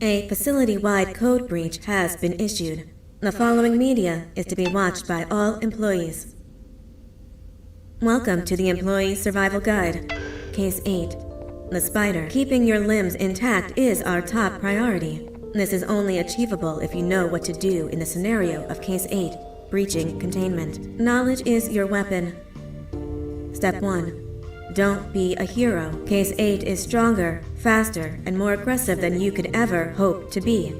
A facility-wide code breach has been issued. The following media is to be watched by all employees. Welcome to the Employee Survival Guide. Case 8. The spider. Keeping your limbs intact is our top priority. This is only achievable if you know what to do in the scenario of Case 8, breaching containment. Knowledge is your weapon. Step 1. Don't be a hero. Case 8 is stronger, faster, and more aggressive than you could ever hope to be.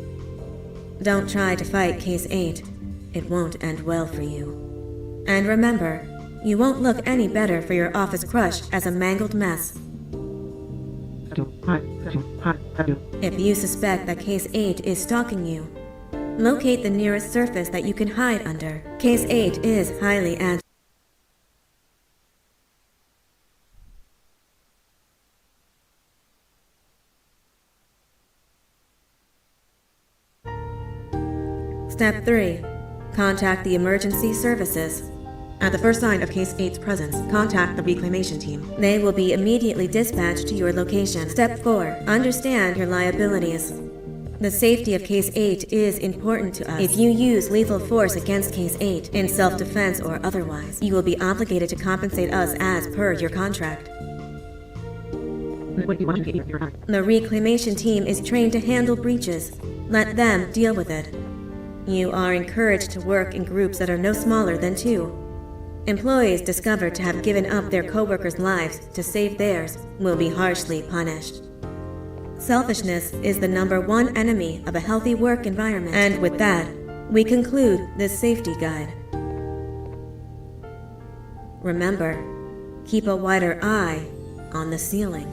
Don't try to fight Case 8. It won't end well for you. And remember, you won't look any better for your office crush as a mangled mess. If you suspect that Case 8 is stalking you, locate the nearest surface that you can hide under. Case 8 is highly agile. Step 3. Contact the emergency services. At the first sign of Case 8's presence, contact the reclamation team. They will be immediately dispatched to your location. Step 4. Understand your liabilities. The safety of Case 8 is important to us. If you use lethal force against Case 8, in self-defense or otherwise, you will be obligated to compensate us as per your contract. The reclamation team is trained to handle breaches. Let them deal with it. You are encouraged to work in groups that are no smaller than 2. Employees discovered to have given up their co-workers' lives to save theirs will be harshly punished. Selfishness is the #1 enemy of a healthy work environment. And with that, we conclude this safety guide. Remember, keep a wider eye on the ceiling.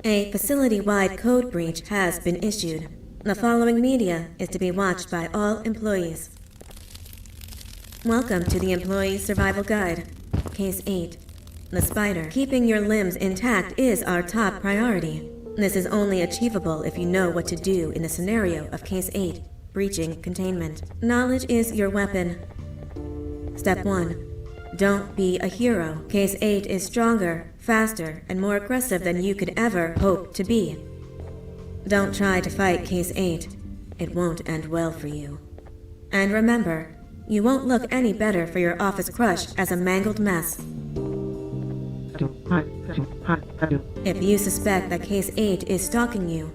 A facility-wide code breach has been issued. The following media is to be watched by all employees. Welcome to the Employee Survival Guide. Case 8. The spider. Keeping your limbs intact is our top priority. This is only achievable if you know what to do in the scenario of Case 8, breaching containment. Knowledge is your weapon. Step 1. Don't be a hero. Case 8 is stronger, faster, and more aggressive than you could ever hope to be. Don't try to fight Case 8. It won't end well for you. And remember, you won't look any better for your office crush as a mangled mess. If you suspect that Case 8 is stalking you,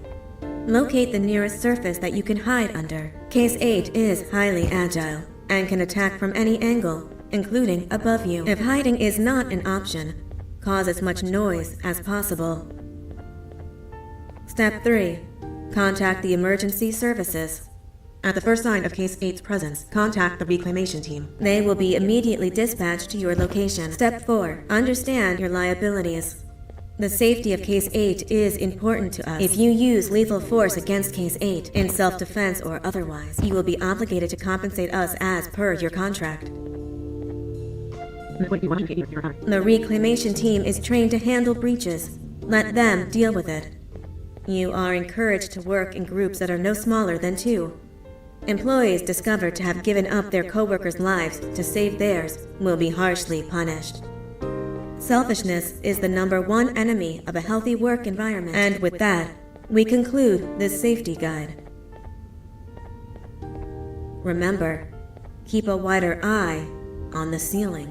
locate the nearest surface that you can hide under. Case 8 is highly agile and can attack from any angle, including above you. If hiding is not an option, cause as much noise as possible. Step 3. Contact the emergency services. At the first sign of Case 8's presence, contact the reclamation team. They will be immediately dispatched to your location. Step 4. Understand your liabilities. The safety of Case 8 is important to us. If you use lethal force against Case 8, in self-defense or otherwise, you will be obligated to compensate us as per your contract. The reclamation team is trained to handle breaches. Let them deal with it. You are encouraged to work in groups that are no smaller than 2. Employees discovered to have given up their co-workers' lives to save theirs will be harshly punished. Selfishness is the #1 enemy of a healthy work environment. And with that, we conclude this safety guide. Remember, keep a wider eye on the ceiling.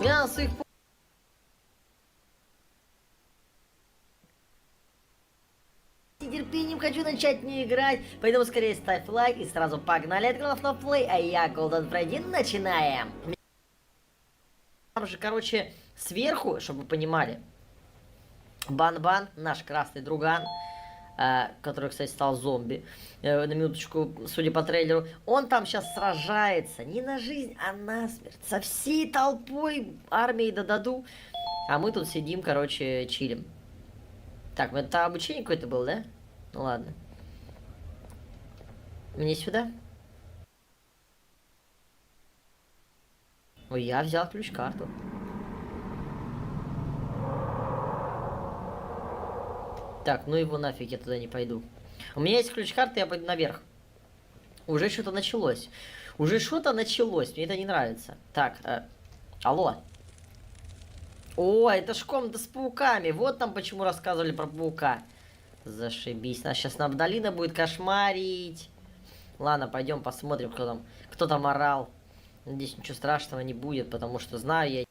Я с их нетерпением хочу начать не играть, поэтому скорее ставь лайк и сразу погнали от Garden of Banban, а я, Golden Freddy, начинаем! Там же, короче, сверху, чтобы вы понимали, Банбан, наш красный друган, который, кстати, стал зомби, на минуточку, судя по трейлеру, он там сейчас сражается не на жизнь, а на смерть, со всей толпой армии Дададу, а мы тут сидим, короче, чилим. Так, это обучение какое-то было, да? Ну ладно. Мне сюда? Ой, я взял ключ-карту. Так, ну его нафиг, я туда не пойду. У меня есть ключ-карта, я пойду наверх. Уже что-то началось. Уже что-то началось, мне это не нравится. Так, алло. О, это ж комната с пауками. Вот там почему рассказывали про паука. Зашибись. Нас сейчас Навдалина будет кошмарить. Ладно, пойдем посмотрим, кто там орал. Надеюсь, ничего страшного не будет, потому что знаю я...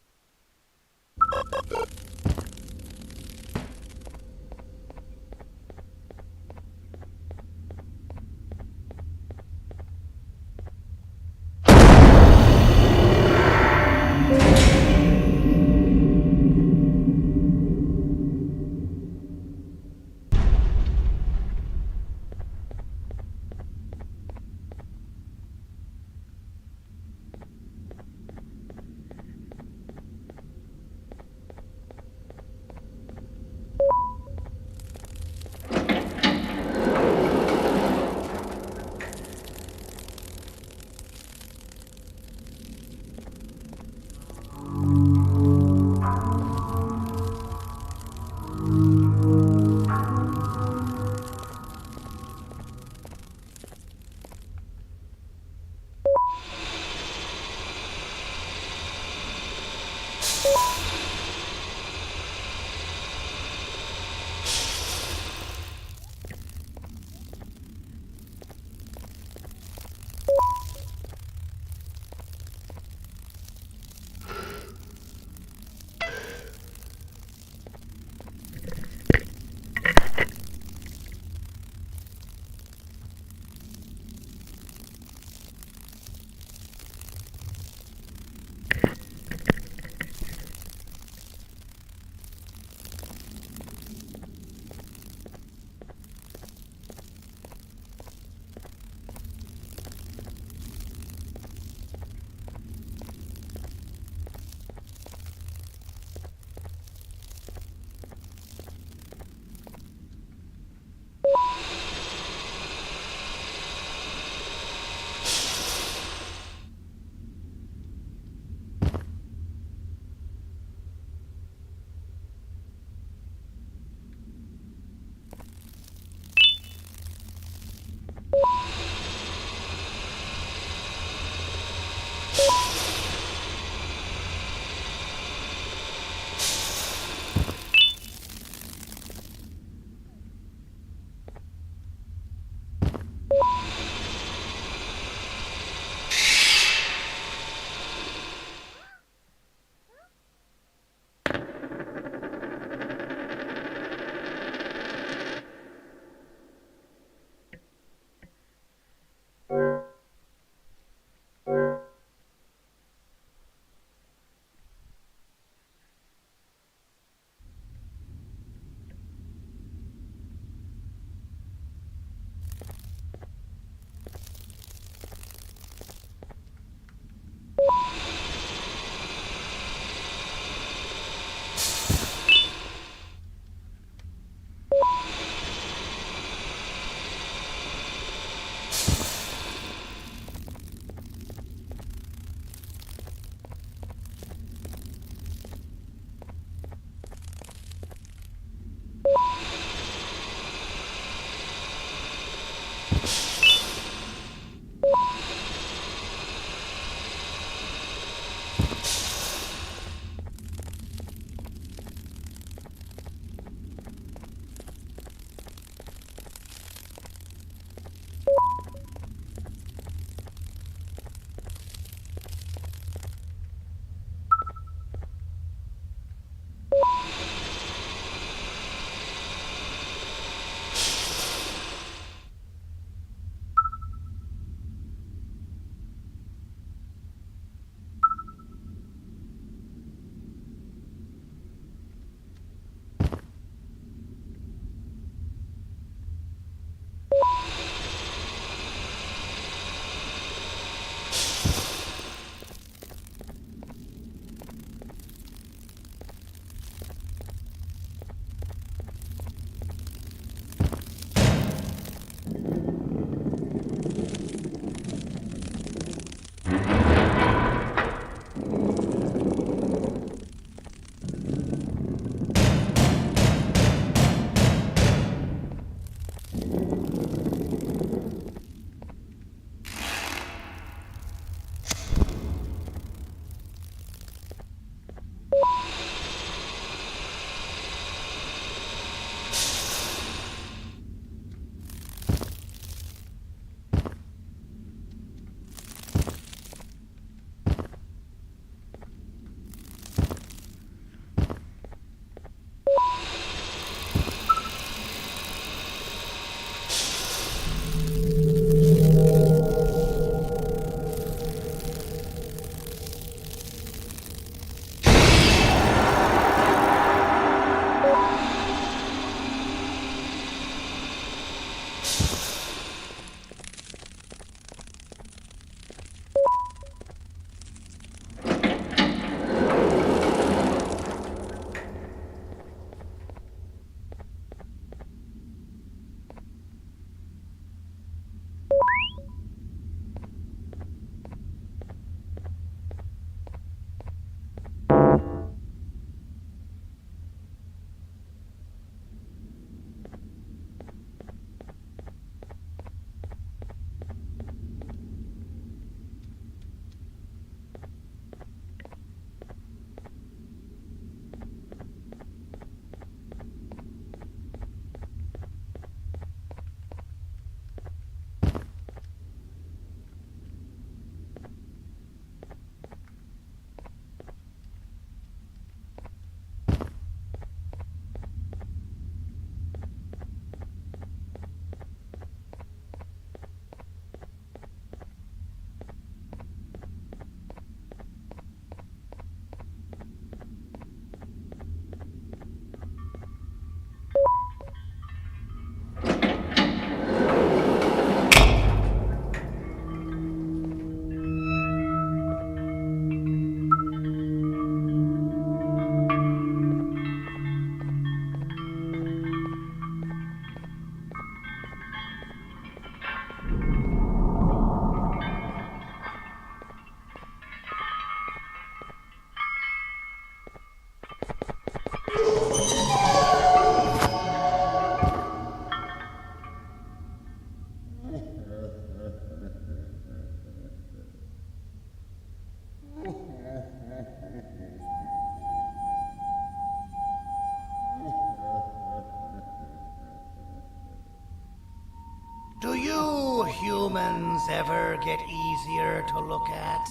humans ever get easier to look at?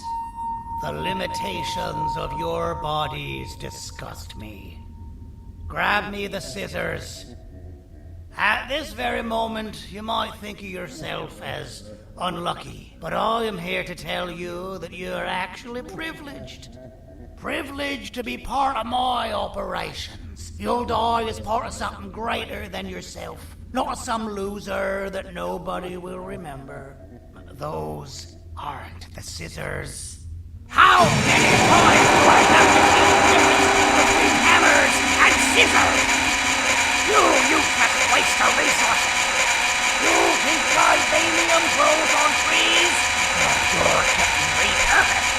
The limitations of your bodies disgust me. Grab me the scissors. At this very moment, you might think of yourself as unlucky, but I am here to tell you that you are actually privileged. Privileged to be part of my operations. You'll die as part of something greater than yourself, not some loser that nobody will remember. Those aren't the scissors. How many times do I have to keep the difference between hammers and scissors? You useless waste of resources! You think vibranium grows on trees? You're getting repurposed!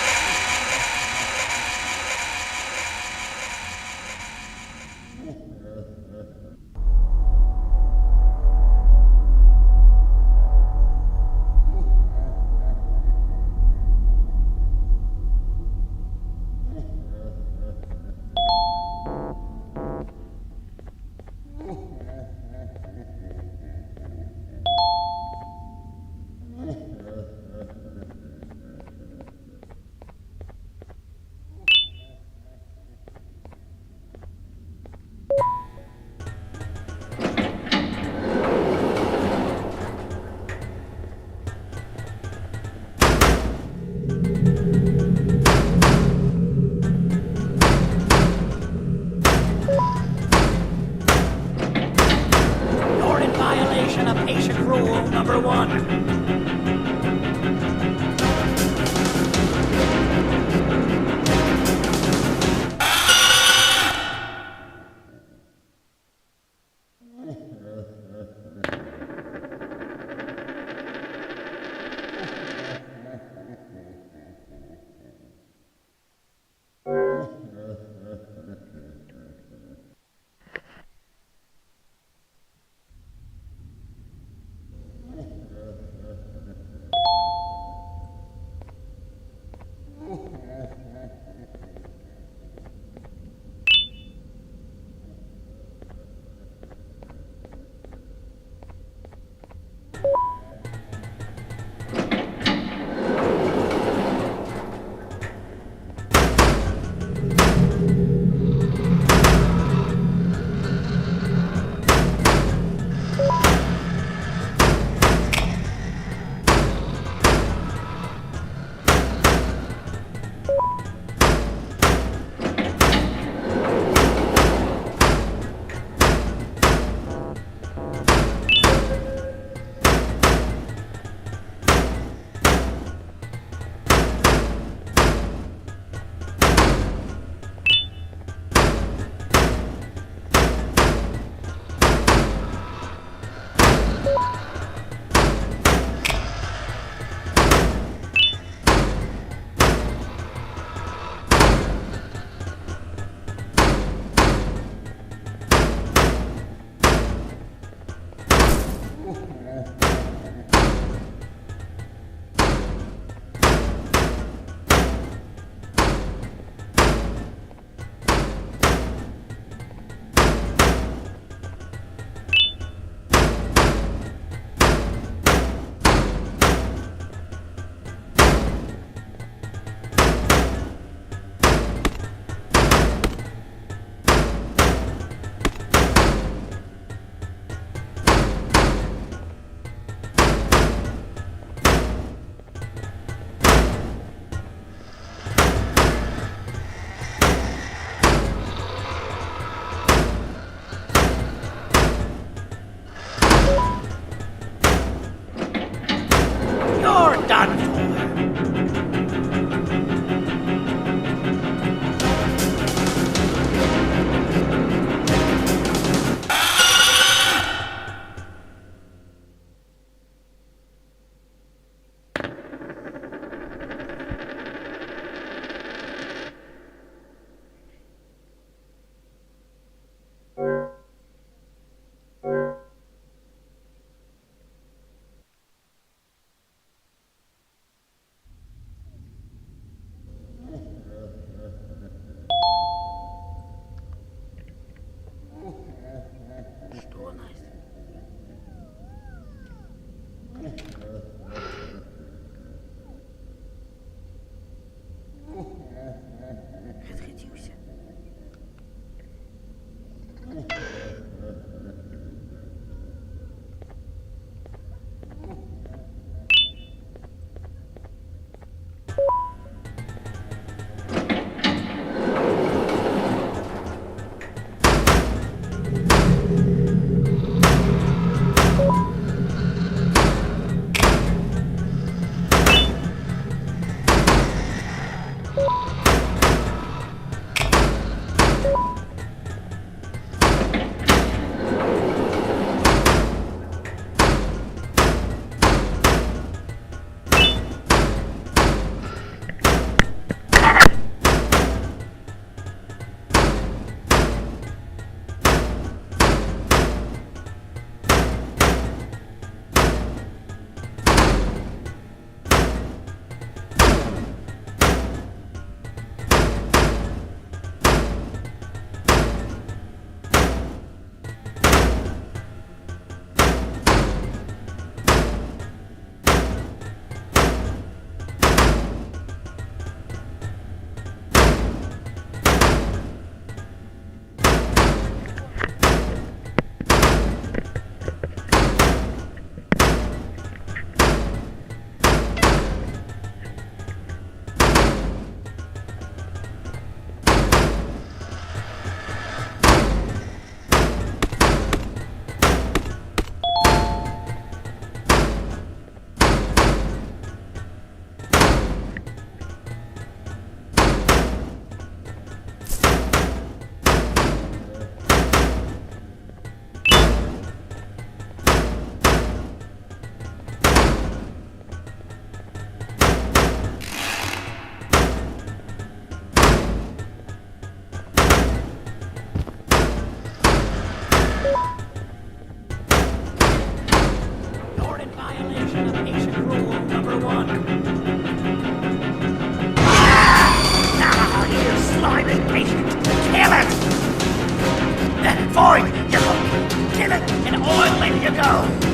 destroy your hope. Kill it, and I'll let you go.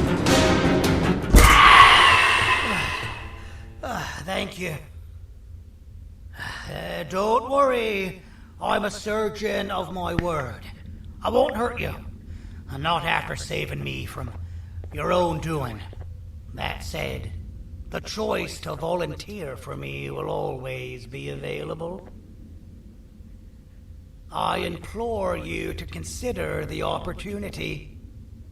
Thank you. Don't worry. I'm a surgeon of my word. I won't hurt you. And not after saving me from your own doing. That said, the choice to volunteer for me will always be available. I implore you to consider the opportunity.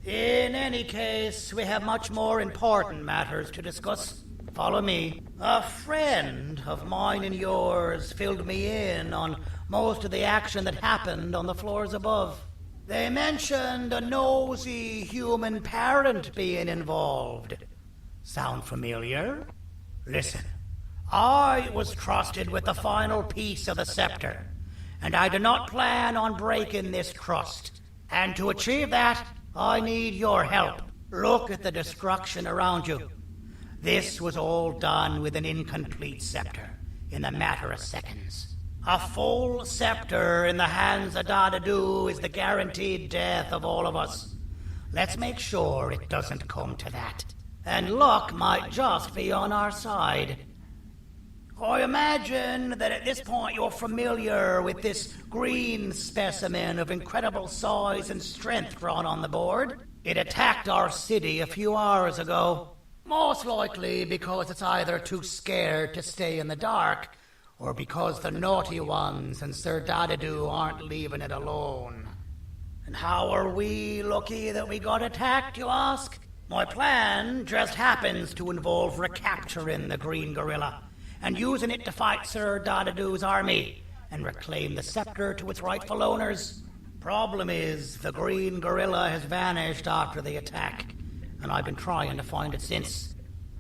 In any case, we have much more important matters to discuss. Follow me. A friend of mine and yours filled me in on most of the action that happened on the floors above. They mentioned a nosy human parent being involved. Sound familiar? Listen, I was trusted with the final piece of the scepter, and I do not plan on breaking this trust. And to achieve that, I need your help. Look at the destruction around you. This was all done with an incomplete scepter, in a matter of seconds. A full scepter in the hands of Dadadu is the guaranteed death of all of us. Let's make sure it doesn't come to that. And luck might just be on our side. I imagine that at this point you're familiar with this green specimen of incredible size and strength drawn on the board. It attacked our city a few hours ago. Most likely because it's either too scared to stay in the dark, or because the naughty ones and Sir Dadadu aren't leaving it alone. And how are we lucky that we got attacked, you ask? My plan just happens to involve recapturing the green gorilla, and using it to fight Sir Dadadu's army, and reclaim the scepter to its rightful owners. Problem is, the green gorilla has vanished after the attack, and I've been trying to find it since.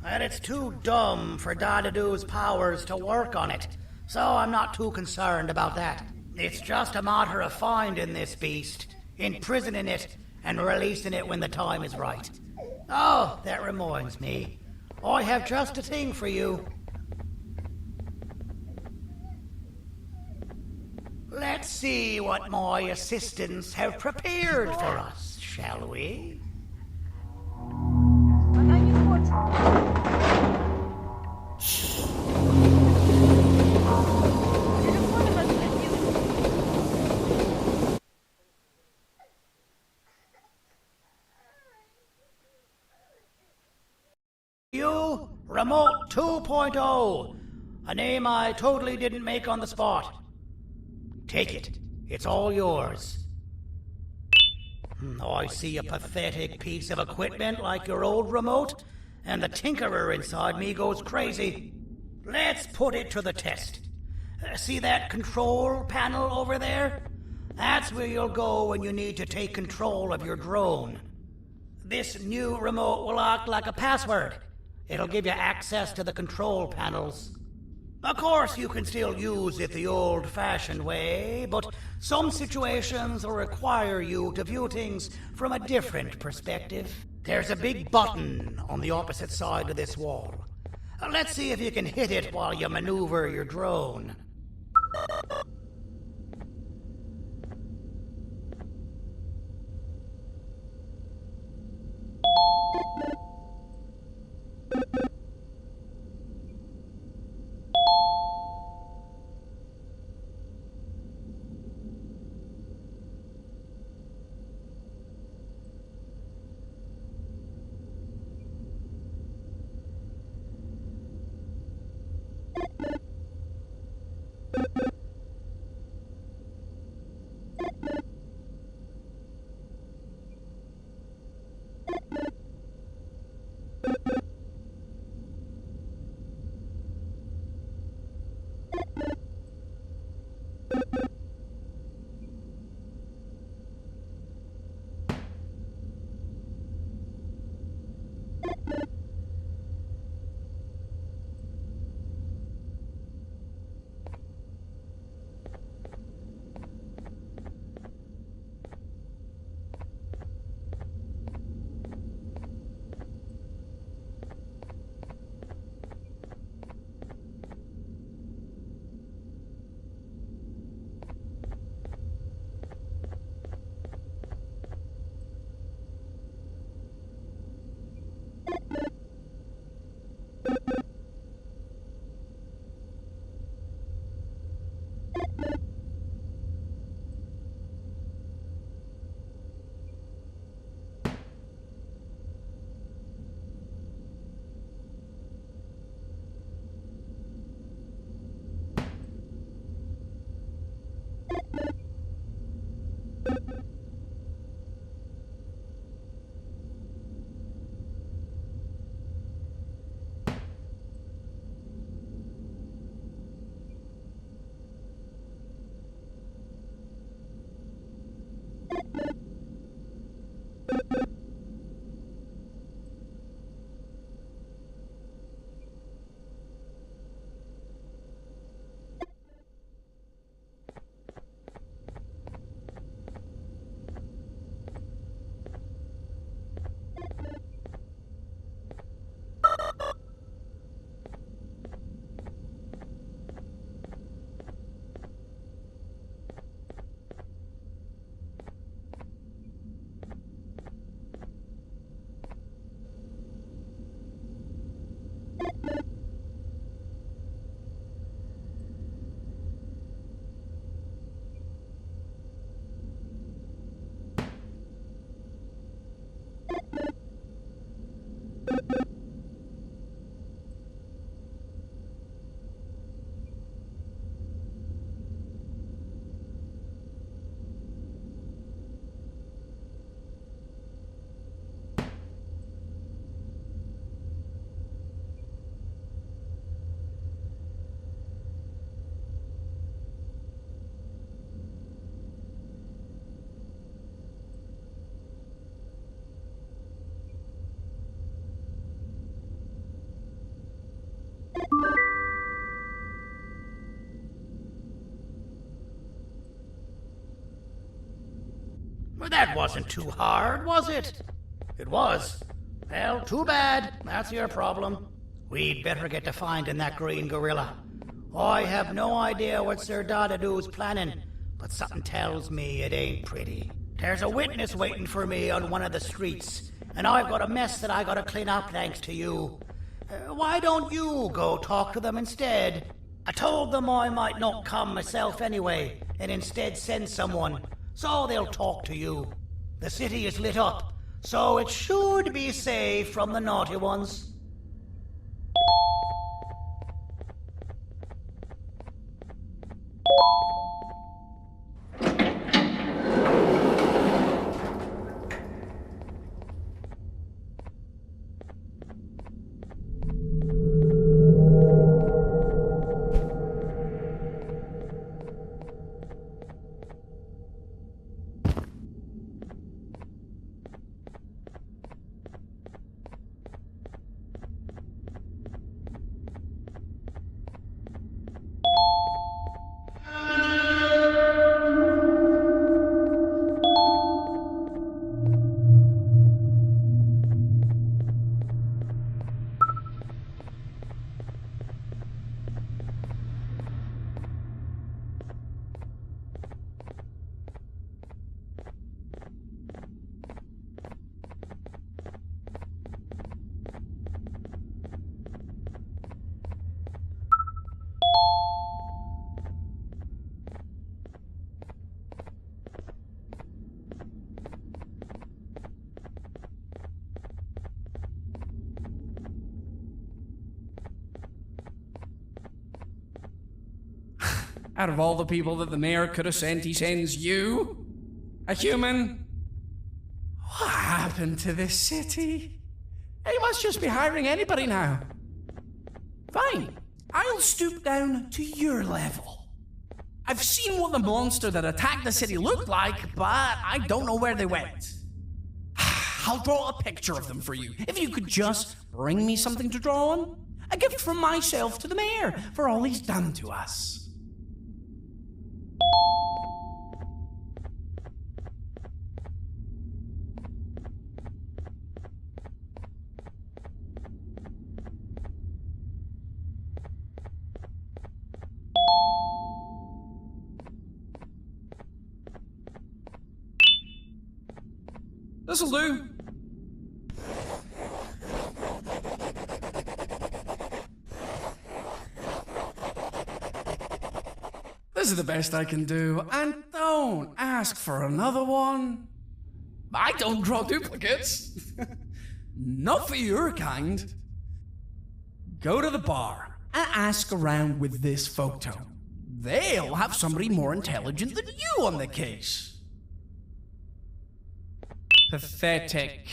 And it's too dumb for Dadadu's powers to work on it, so I'm not too concerned about that. It's just a matter of finding this beast, imprisoning it, and releasing it when the time is right. Oh, that reminds me. I have just a thing for you. Let's see what my assistants have prepared for us, shall we? Она не хочет. Телефон разрядил. You, Remote 2.0, a name I totally didn't make on the spot. Take it. It's all yours. I see a pathetic piece of equipment like your old remote, and the tinkerer inside me goes crazy. Let's put it to the test. See that control panel over there? That's where you'll go when you need to take control of your drone. This new remote will act like a password. It'll give you access to the control panels. Of course, you can still use it the old-fashioned way, but some situations will require you to view things from a different perspective. There's a big button on the opposite side of this wall. Let's see if you can hit it while you maneuver your drone. Well, that wasn't too hard, was it? It was. Well, too bad. That's your problem. We'd better get to finding that green gorilla. I have no idea what Sir Dadadu's planning, but something tells me it ain't pretty. There's a witness waiting for me on one of the streets, and I've got a mess that I gotta clean up thanks to you. Why don't you go talk to them instead? I told them I might not come myself anyway, and instead send someone, so they'll talk to you. The city is lit up, so it should be safe from the naughty ones. Out of all the people that the mayor could have sent, he sends you? A human? What happened to this city? He must just be hiring anybody now. Fine, I'll stoop down to your level. I've seen what the monster that attacked the city looked like, but I don't know where they went. I'll draw a picture of them for you, if you could just bring me something to draw on. A gift from myself to the mayor for all he's done to us. This'll do. This is the best I can do, and don't ask for another one. I don't draw duplicates. Not for your kind. Go to the bar and ask around with this photo. They'll have somebody more intelligent than you on the case. Pathetic.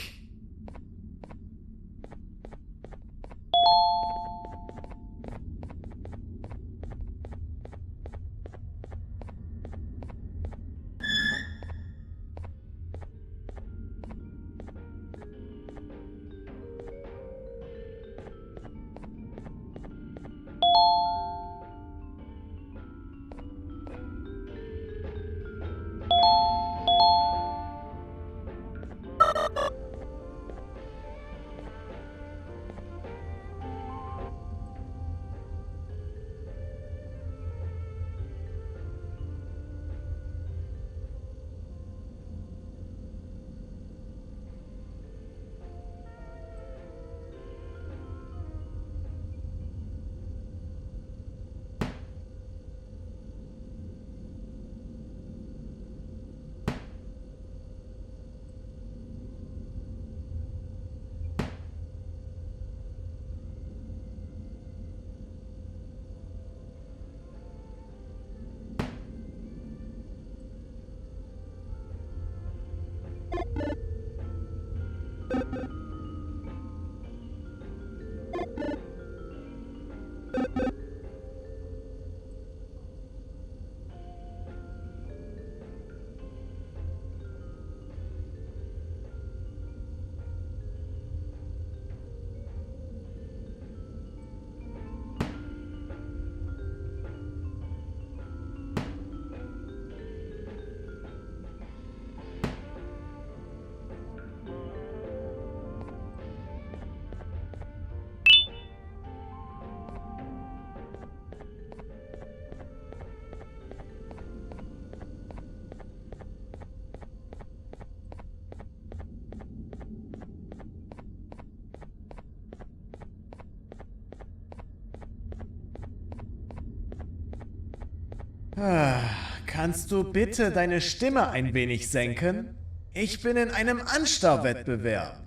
Kannst du bitte deine Stimme ein wenig senken? Ich bin in einem Anstarrwettbewerb.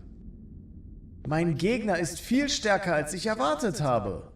Mein Gegner ist viel stärker, als ich erwartet habe.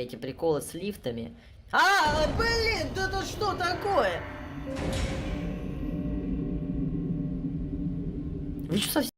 эти приколы с лифтами. Блин, да это что такое? Вы что совсем...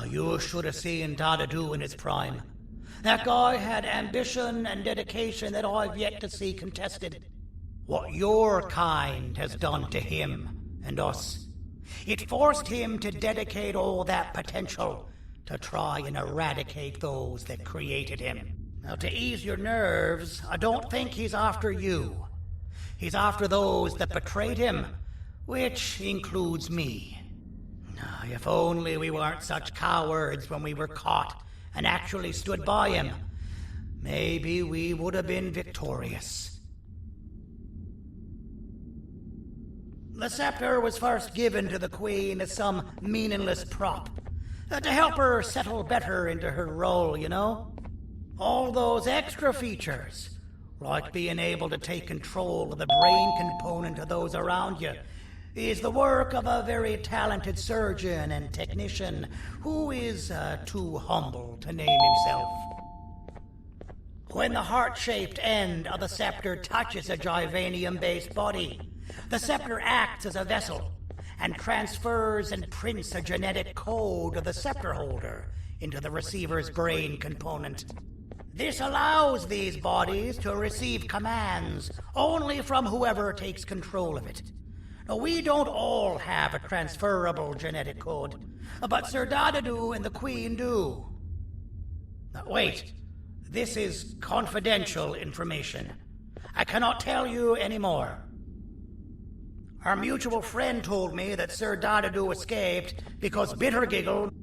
You should have seen Dadadu in his prime. That guy had ambition and dedication that I've yet to see contested. What your kind has done to him and us, it forced him to dedicate all that potential to try and eradicate those that created him. Now, to ease your nerves, I don't think he's after you. He's after those that betrayed him, which includes me. If only we weren't such cowards when we were caught and actually stood by him, maybe we would have been victorious. The scepter was first given to the Queen as some meaningless prop, to help her settle better into her role, you know? All those extra features, like being able to take control of the brain component of those around you, is the work of a very talented surgeon and technician who is too humble to name himself. When the heart-shaped end of the scepter touches a Givanium-based body, the scepter acts as a vessel and transfers and prints a genetic code of the scepter holder into the receiver's brain component. This allows these bodies to receive commands only from whoever takes control of it. Now, we don't all have a transferable genetic code, but Sir Dadadu and the Queen do. Now, wait, this is confidential information. I cannot tell you any more. Our mutual friend told me that Sir Dadadu escaped because Bittergiggle...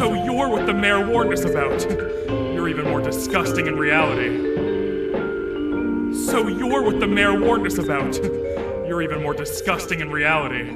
So you're what the mayor warned us about. You're even more disgusting in reality. So you're what the mayor warned us about. You're even more disgusting in reality.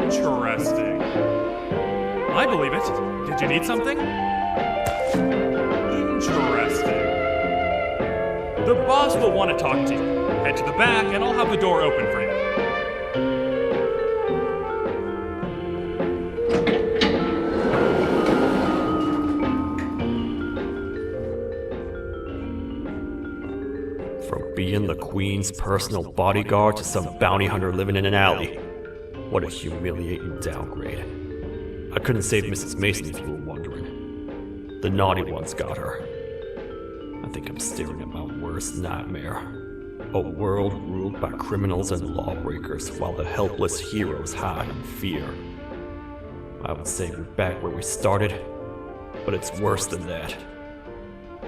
Interesting. I believe it. Did you need something? Interesting. The boss will want to talk to you. Head to the back and I'll have the door open for you. From being the Queen's personal bodyguard to some bounty hunter living in an alley. What a humiliating downgrade. I couldn't save Mrs. Mason if you were wondering. The naughty ones got her. I think I'm staring at my worst nightmare. A world ruled by criminals and lawbreakers while the helpless heroes hide in fear. I would say we're back where we started, but it's worse than that.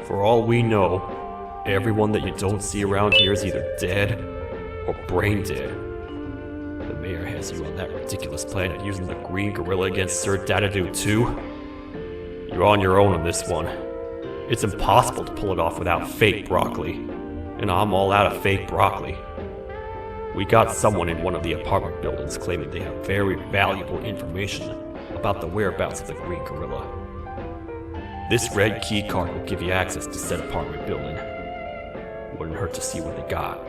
For all we know, everyone that you don't see around here is either dead or brain dead. The mayor has you on that ridiculous planet using the green gorilla against Sir Dadadoo too? You're on your own on this one. It's impossible to pull it off without fake broccoli. And I'm all out of fake broccoli. We got someone in one of the apartment buildings claiming they have very valuable information about the whereabouts of the green gorilla. This red key card will give you access to said apartment building. Wouldn't hurt to see what they got.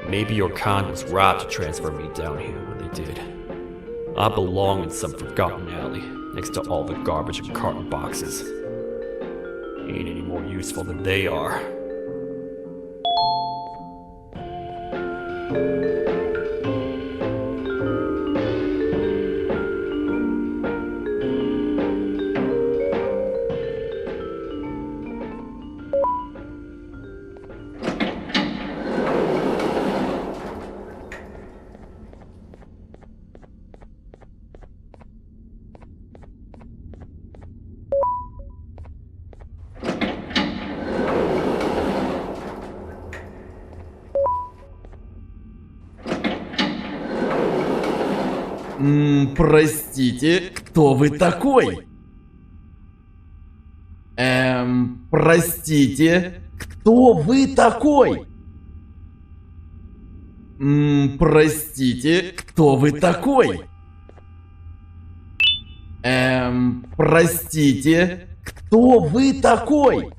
Maybe your kind was right to transfer me down here when they did. I belong in some forgotten alley, next to all the garbage and carton boxes. Ain't any more useful than they are. Простите, кто вы такой? Простите, кто вы такой? Простите, кто вы такой? Простите, кто вы такой?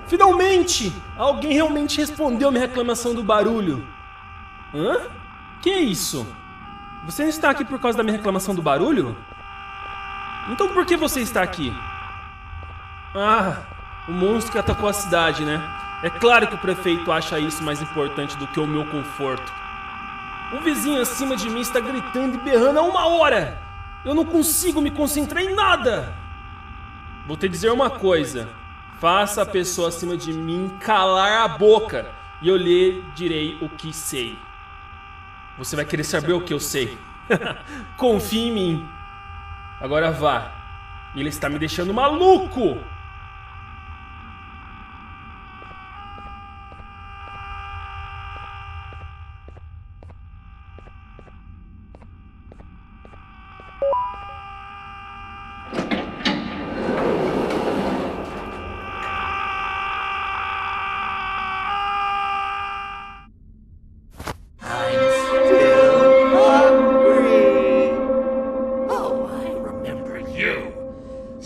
Finalmente! Alguém realmente respondeu a minha reclamação do barulho. Hã? Que é isso? Você não está aqui por causa da minha reclamação do barulho? Então por que você está aqui? Ah, o monstro que atacou a cidade, né? É claro que o prefeito acha isso mais importante do que o meu conforto. O vizinho acima de mim está gritando e berrando há 1 hora! Eu não consigo me concentrar em nada! Vou te dizer uma coisa. Faça a pessoa acima de mim calar a boca e eu lhe direi o que sei. Você vai querer saber o que eu sei. Confie em mim. Agora vá. Ele está me deixando maluco.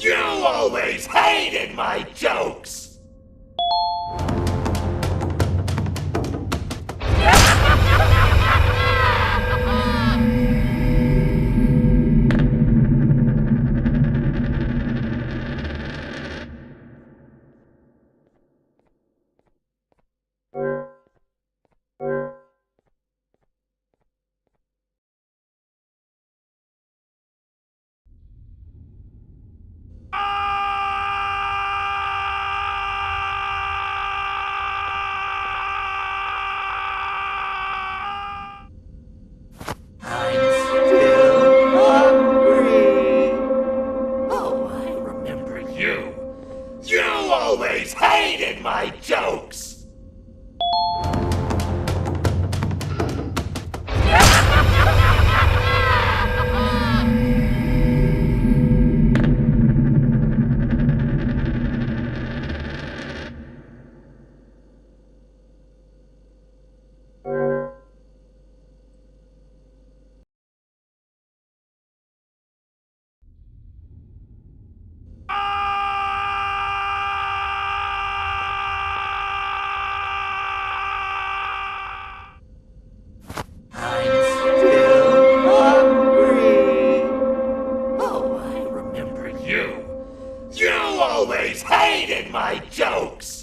You always hate always hated my jokes! Hated my jokes!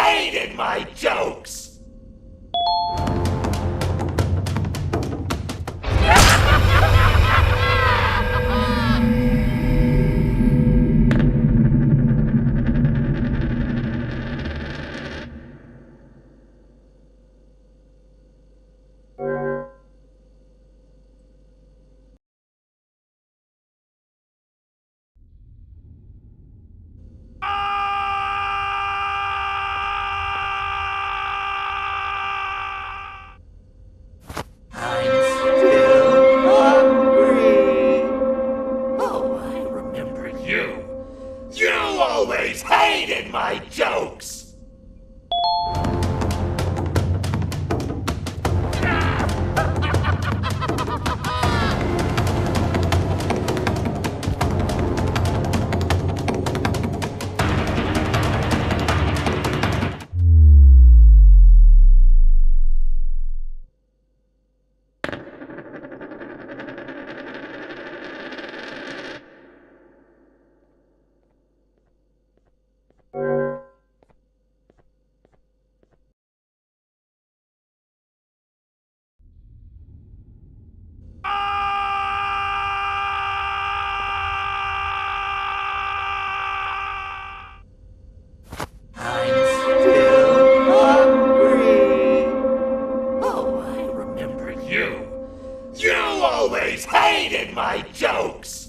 Hated my jokes! Hated my jokes! Hated my jokes!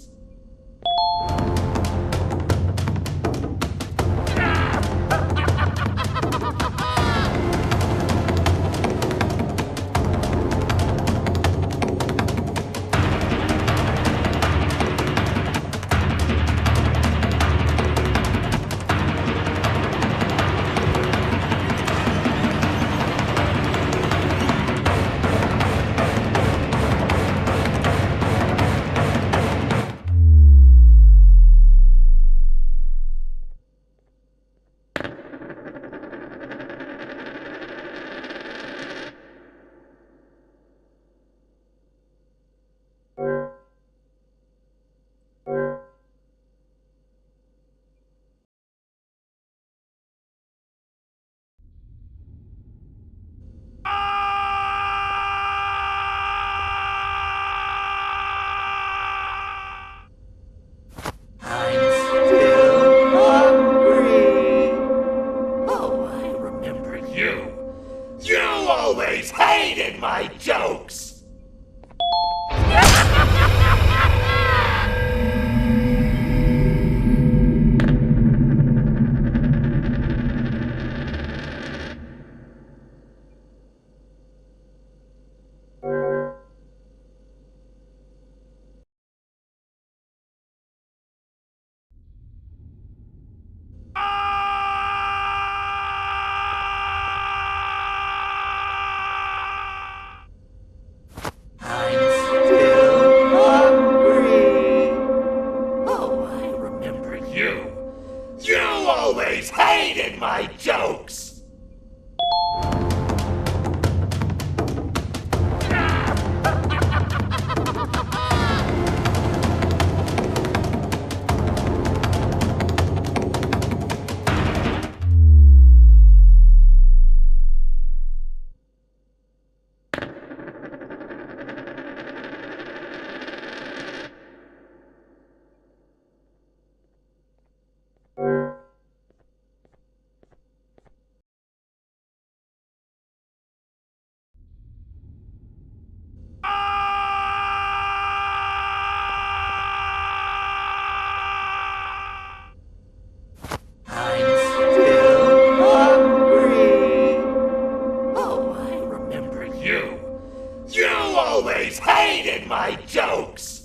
always hated my jokes!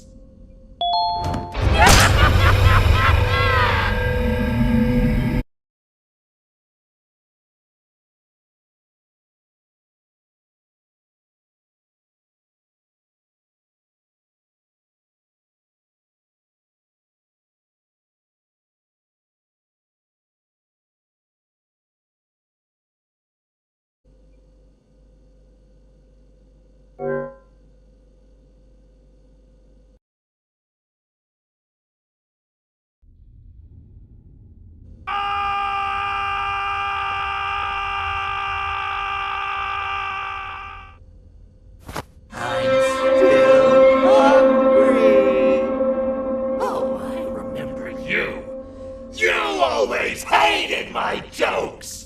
Hated my jokes!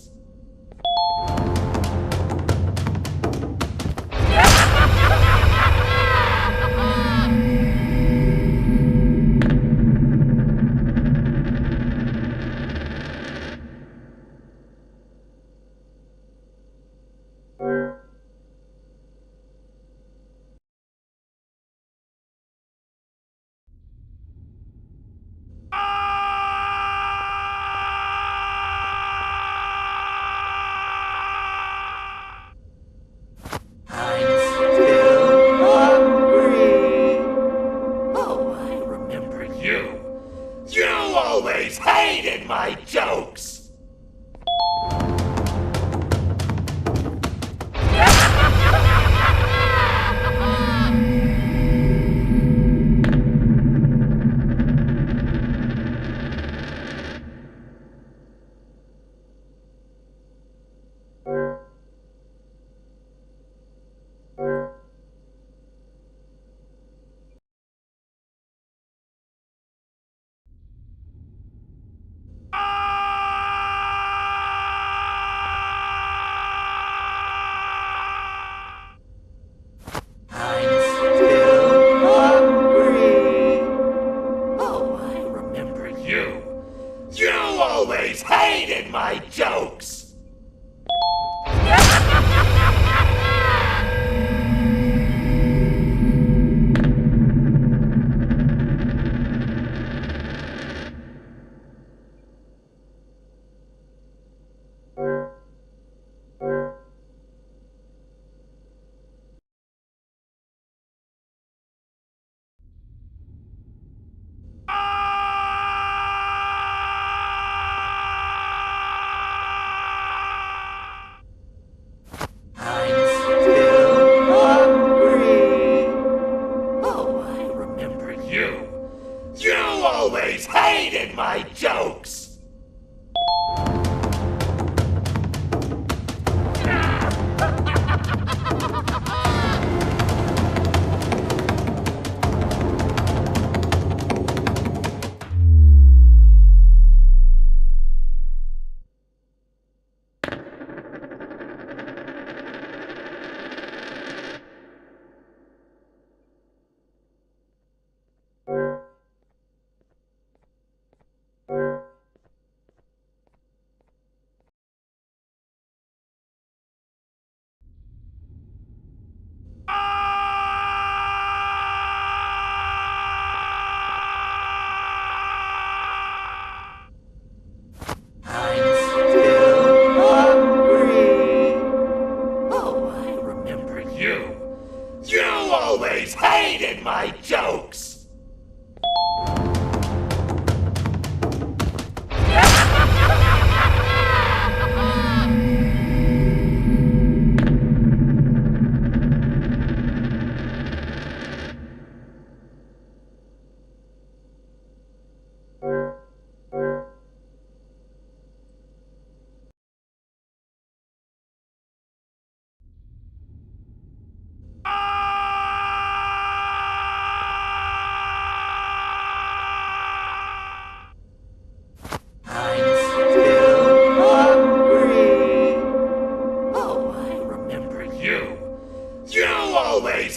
Hated my jokes! Hated my jokes! Hated my jokes! Hated my jokes!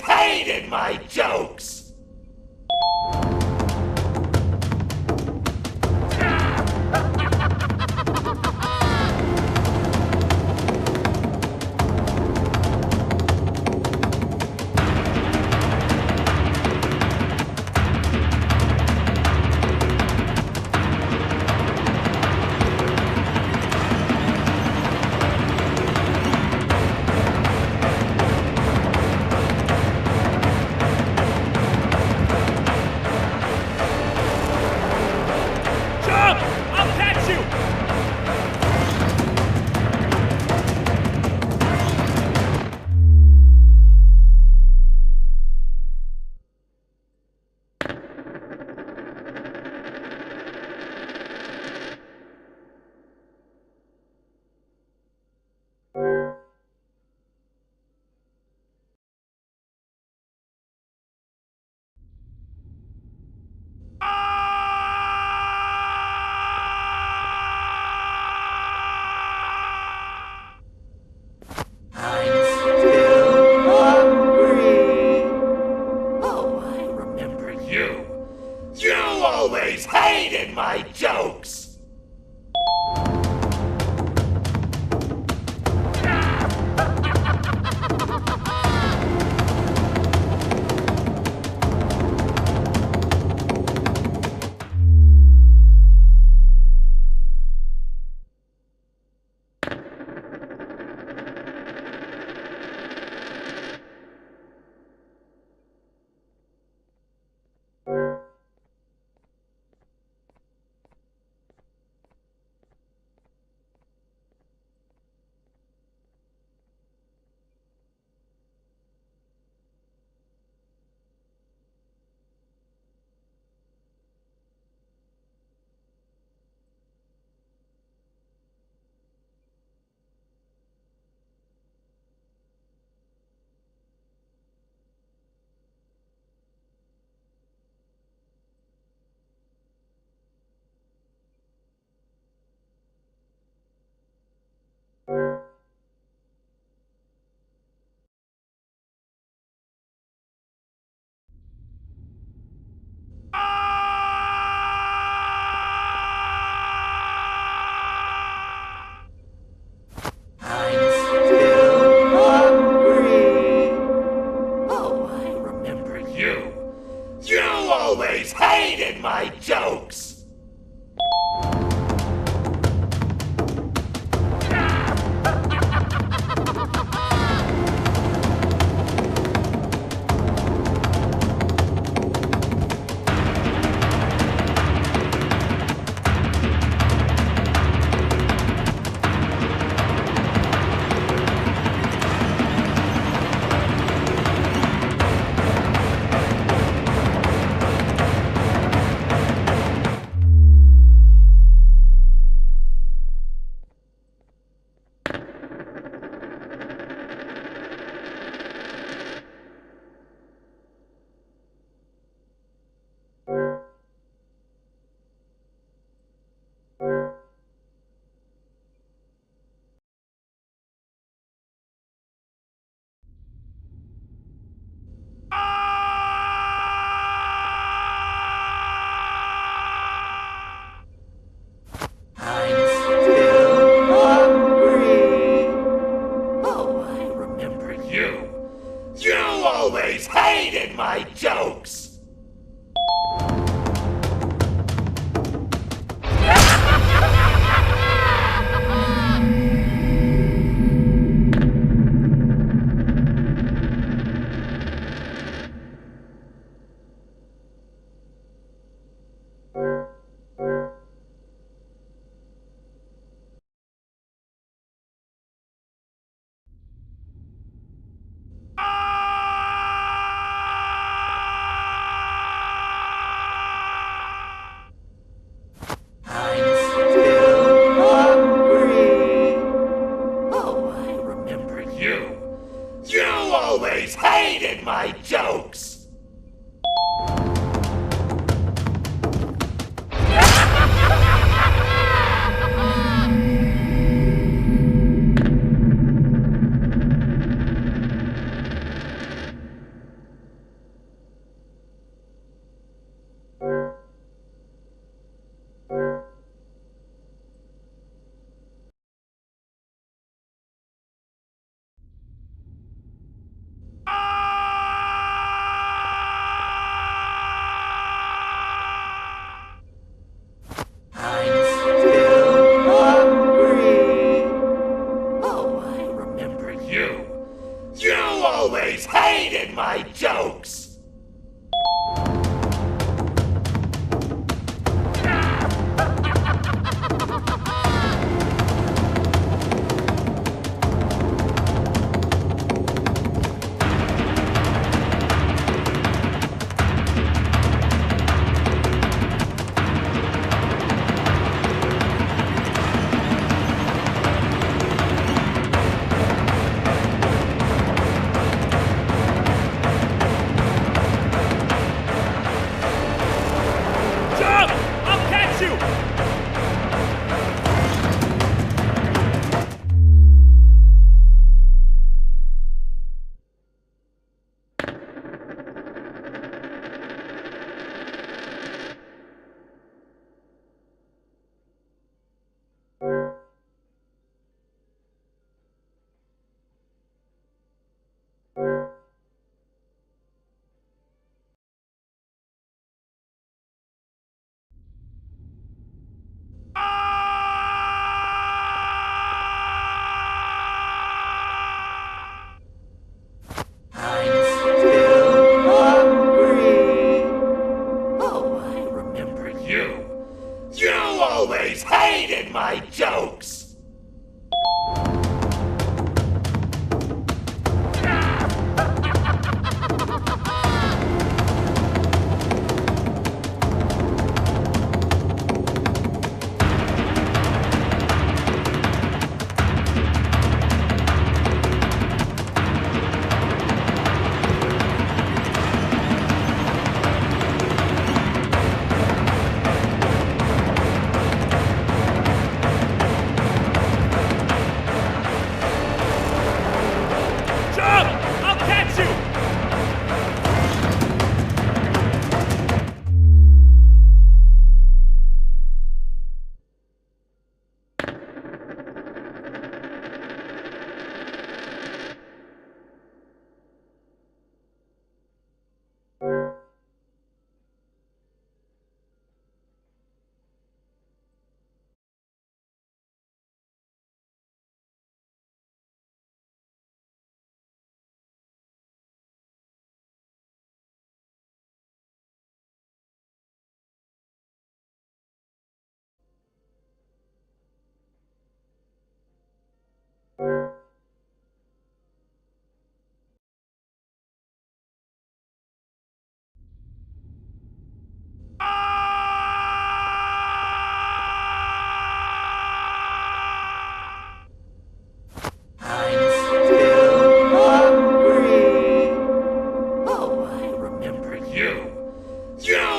Hated my jokes! hated my jokes! My jokes! Hated my jokes!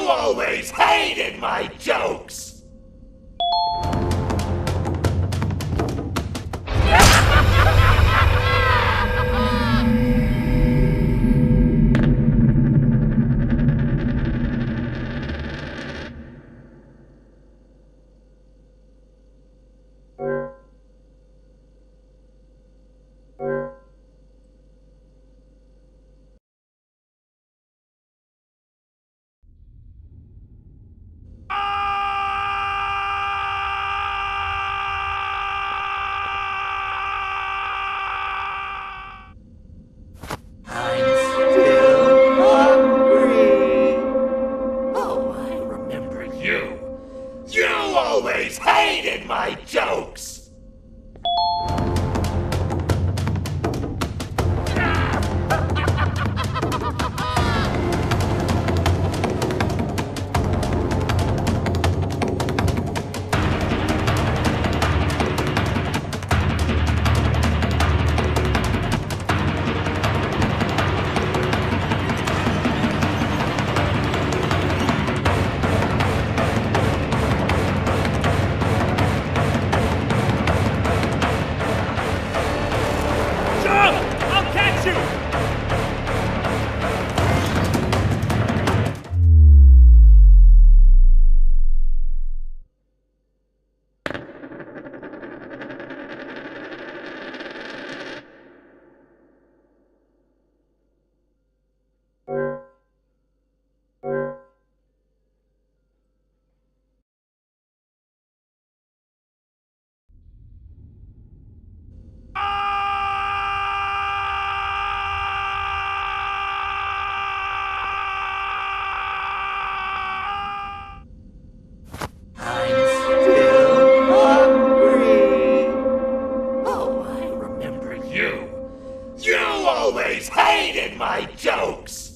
always hated my jokes! Always hated my jokes! Always hated my jokes!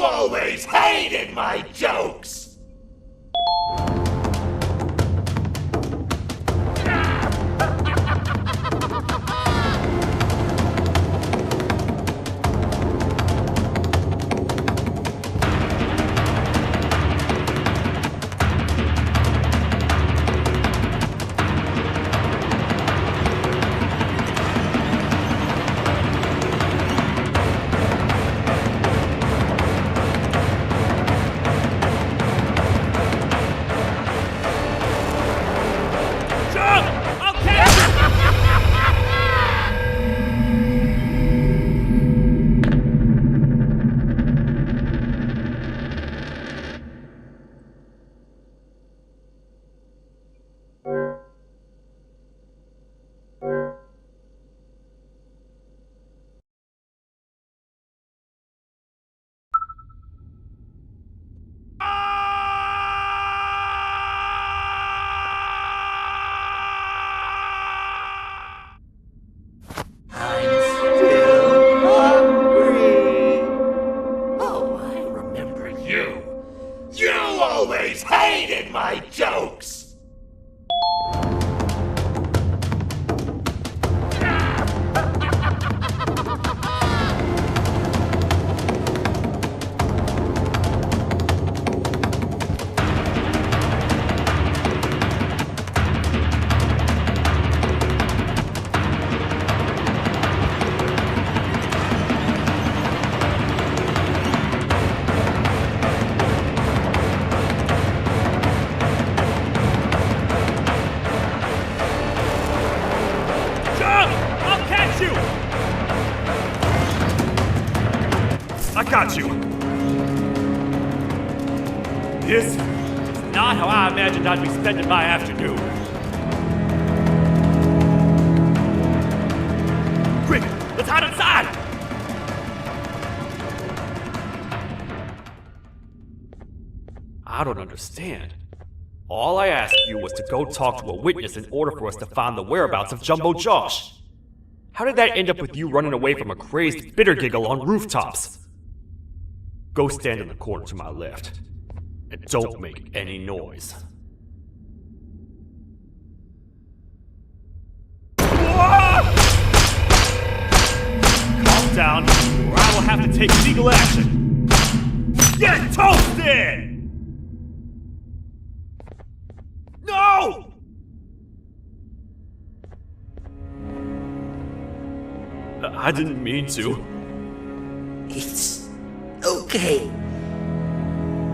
Always hated my jokes! Always hated my jokes! I got you. This not how I imagined I'd be spending my afternoon. Quick, let's hide inside! I don't understand. All I asked you was to go talk to a witness in order for us to find the whereabouts of Jumbo Josh. How did that end up with you running away from a crazed bitter giggle on rooftops? Go stand in the corner to my left. And don't make any noise. Calm down, or I will have to take legal action. Get toasted! No! I didn't mean to. It's okay.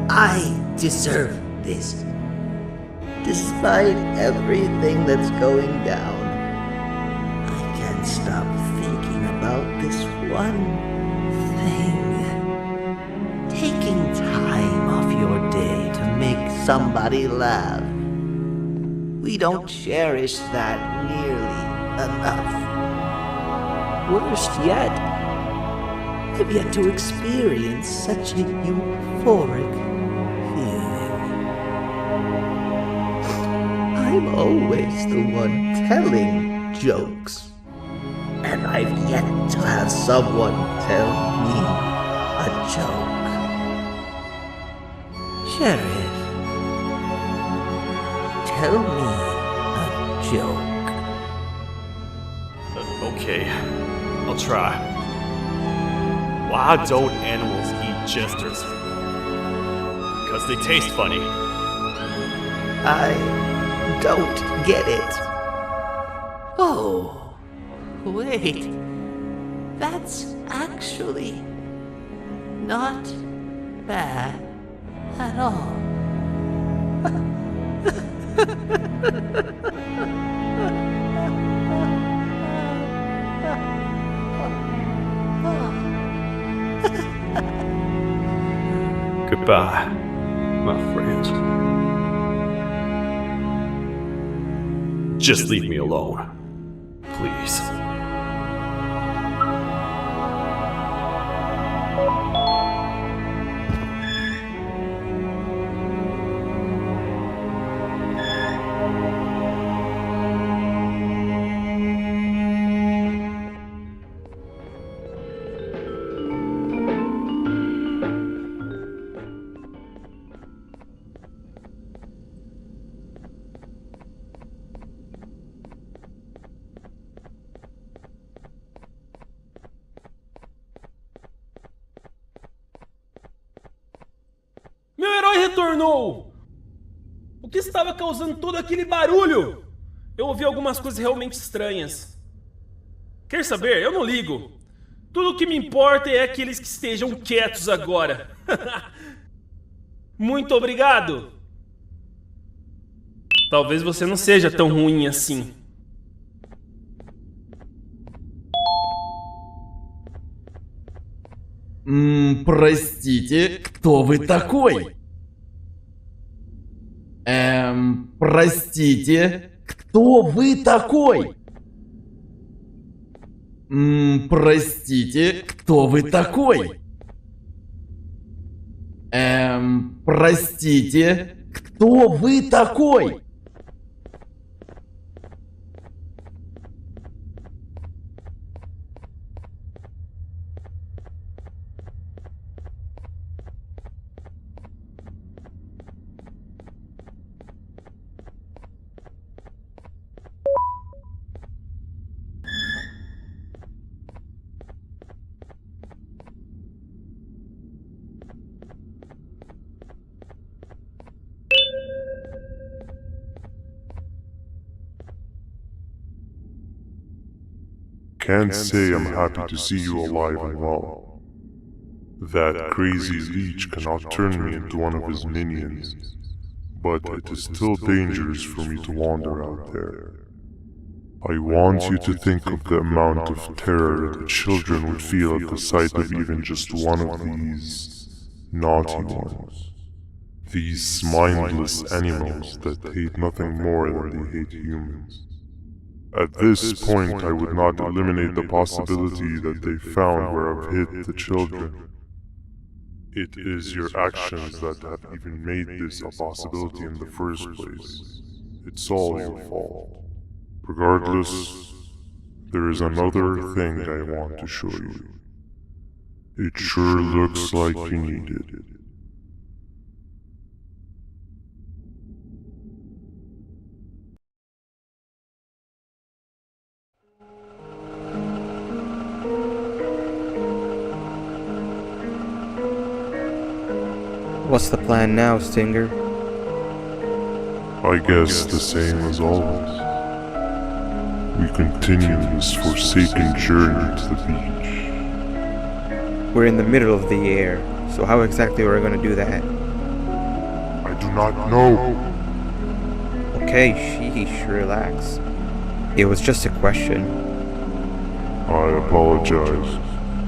I deserve this. Despite everything that's going down, I can't stop thinking about this one thing. Taking time off your day to make somebody laugh. We don't cherish that nearly enough. Worst yet, I've yet to experience such a euphoric feeling. I'm always the one telling jokes, and I've yet to have someone tell me a joke. Sheriff, tell me a joke. Okay, I'll try. Why don't animals eat jesters? Because they taste funny. I don't get it. Oh, wait. That's actually not bad at all. Goodbye, my friend. Just leave me alone, please. Meu herói retornou! O que estava causando todo aquele barulho? Eu ouvi algumas coisas realmente estranhas. Quer saber? Eu não ligo. Tudo o que me importa é aqueles que estejam quietos agora. Muito obrigado! Talvez você não seja tão ruim assim. Простите, кто вы такой? Простите, кто вы такой? Простите, кто вы такой? Простите, кто вы такой? Can't say I'm happy to see you alive and well. That crazy leech cannot turn me into one of his minions, but it is still dangerous for me to wander out there. I want you to think of the amount of terror that children would feel at the sight of even just one of these naughty ones. These mindless animals that hate nothing more than they hate humans. At this point, I would not eliminate the possibility that they found where I've hid the children. It is your actions that have even made this a possibility in the first place. It's all your fault. Regardless, there is another thing I want to show you. It sure looks like you need it. What's the plan now, Stinger? I guess the same as always. We continue this forsaken journey to the beach. We're in the middle of the air, so how exactly are we going to do that? I do not know. Okay, sheesh, relax. It was just a question. I apologize.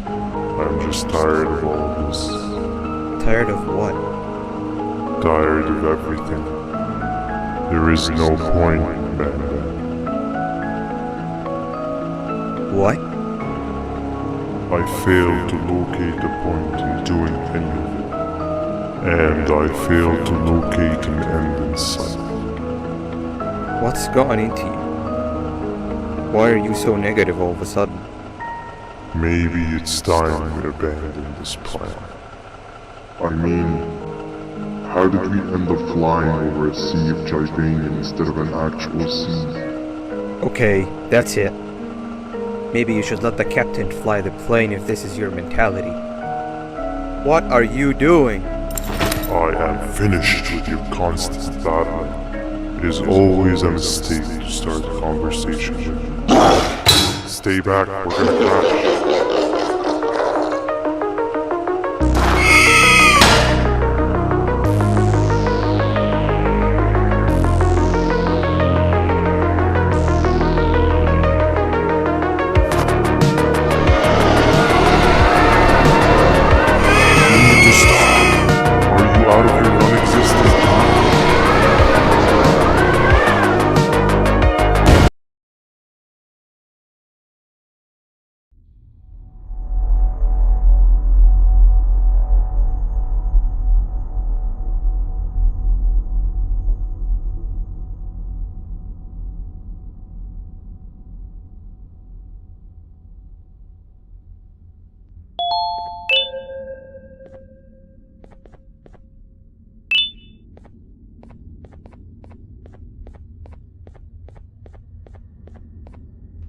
I'm just tired of all of this. Tired of what? Tired of everything. There is no point in Banban. What? I failed to locate a point in doing any of it. And I failed to locate an end in sight. What's gone into you? Why are you so negative all of a sudden? Maybe it's time we abandon this plan. I mean, how did we end up flying over a sea of Jibanian instead of an actual sea? Okay, that's it. Maybe you should let the captain fly the plane if this is your mentality. What are you doing? I am finished with your constant battling. It is always a mistake to start a conversation with you. Stay back, we're gonna crash.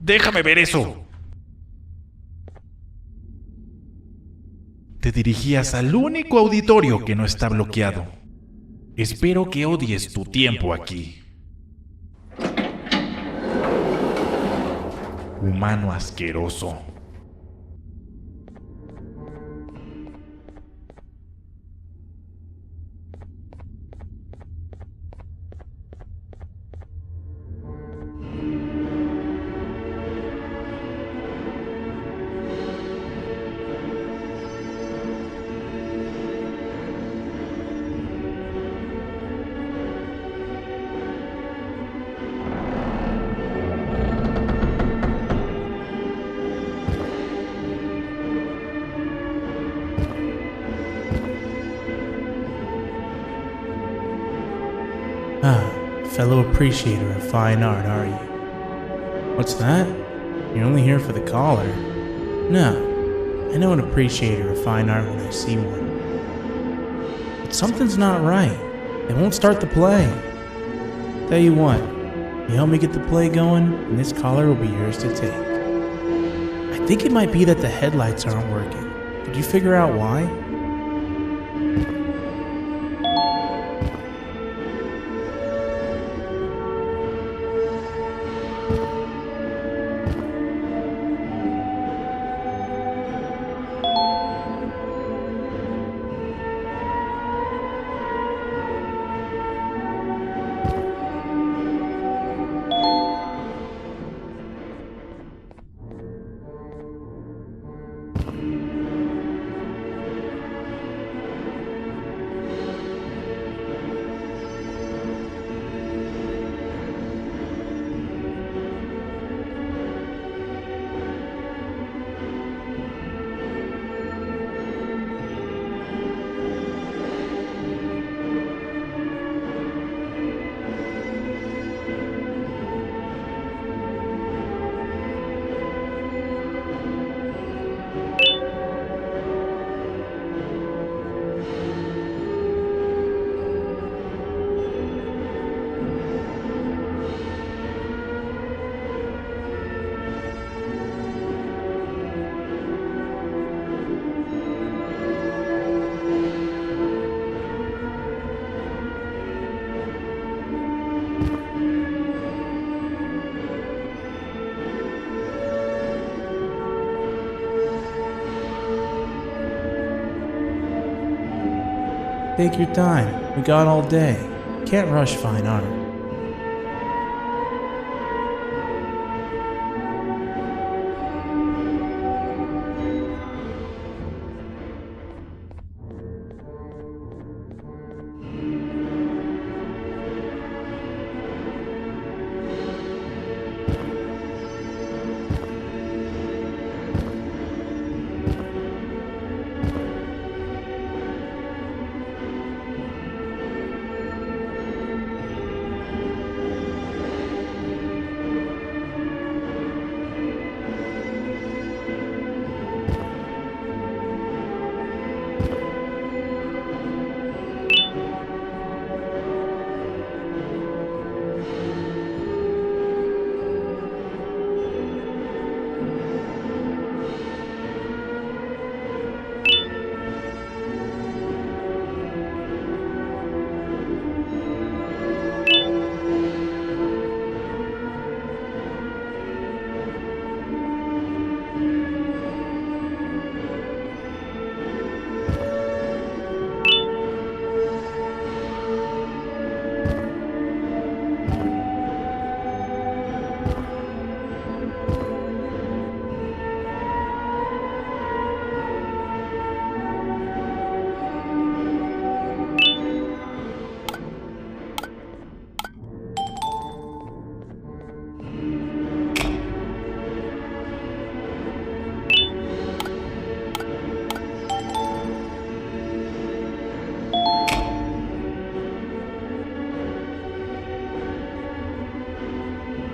Déjame ver eso. Te dirigías al único auditorio que no está bloqueado. Espero que odies tu tiempo aquí. Humano asqueroso. Fellow appreciator of fine art, are you? What's that? You're only here for the collar? No, I know an appreciator of fine art when I see one. But something's not right. They won't start the play. Tell you what, you help me get the play going, and this collar will be yours to take. I think it might be that the headlights aren't working. Did you figure out why? Take your time. We got all day. Can't rush fine art.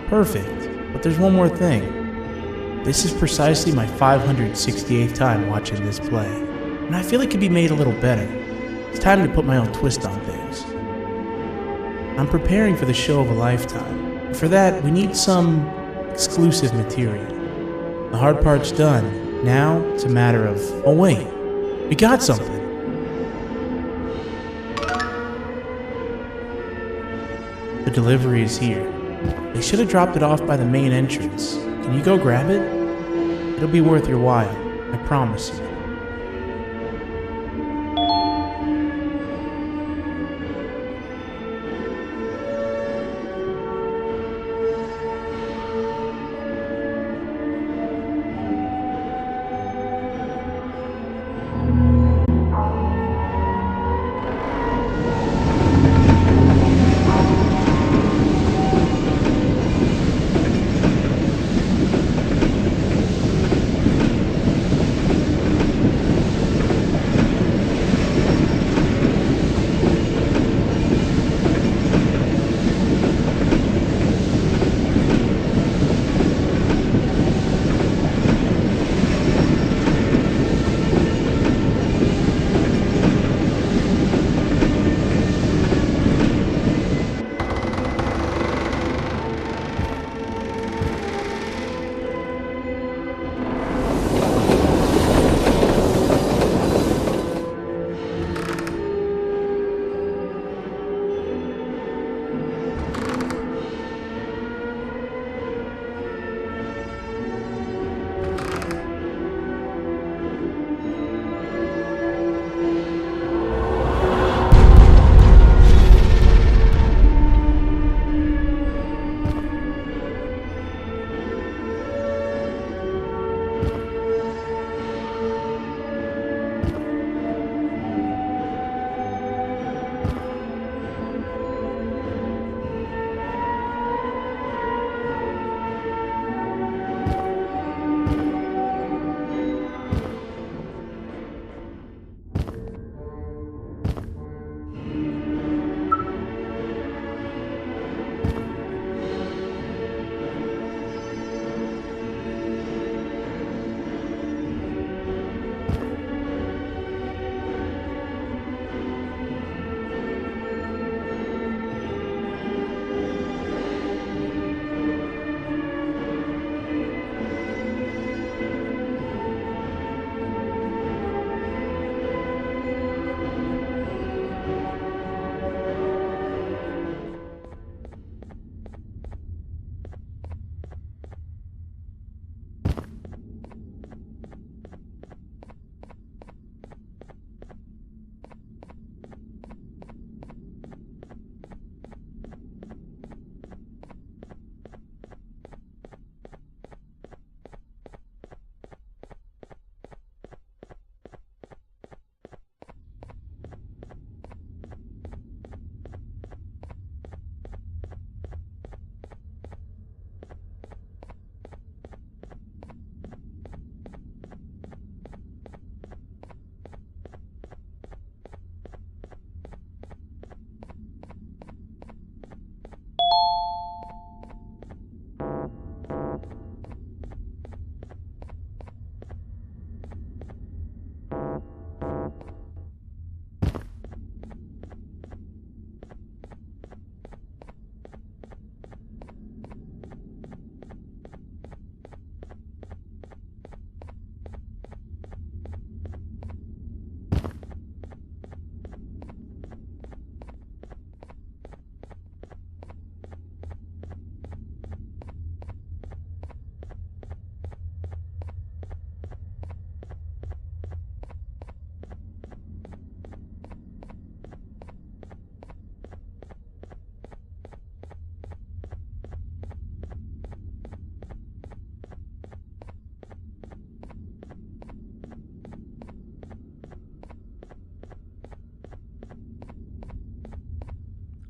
Perfect. But there's one more thing. This is precisely my 568th time watching this play, and I feel it could be made a little better. It's time to put my own twist on things. I'm preparing for the show of a lifetime. For that, we need some exclusive material. The hard part's done. Now, it's a matter of... Oh wait, we got something. The delivery is here. They should have dropped it off by the main entrance. Can you go grab it? It'll be worth your while, I promise you.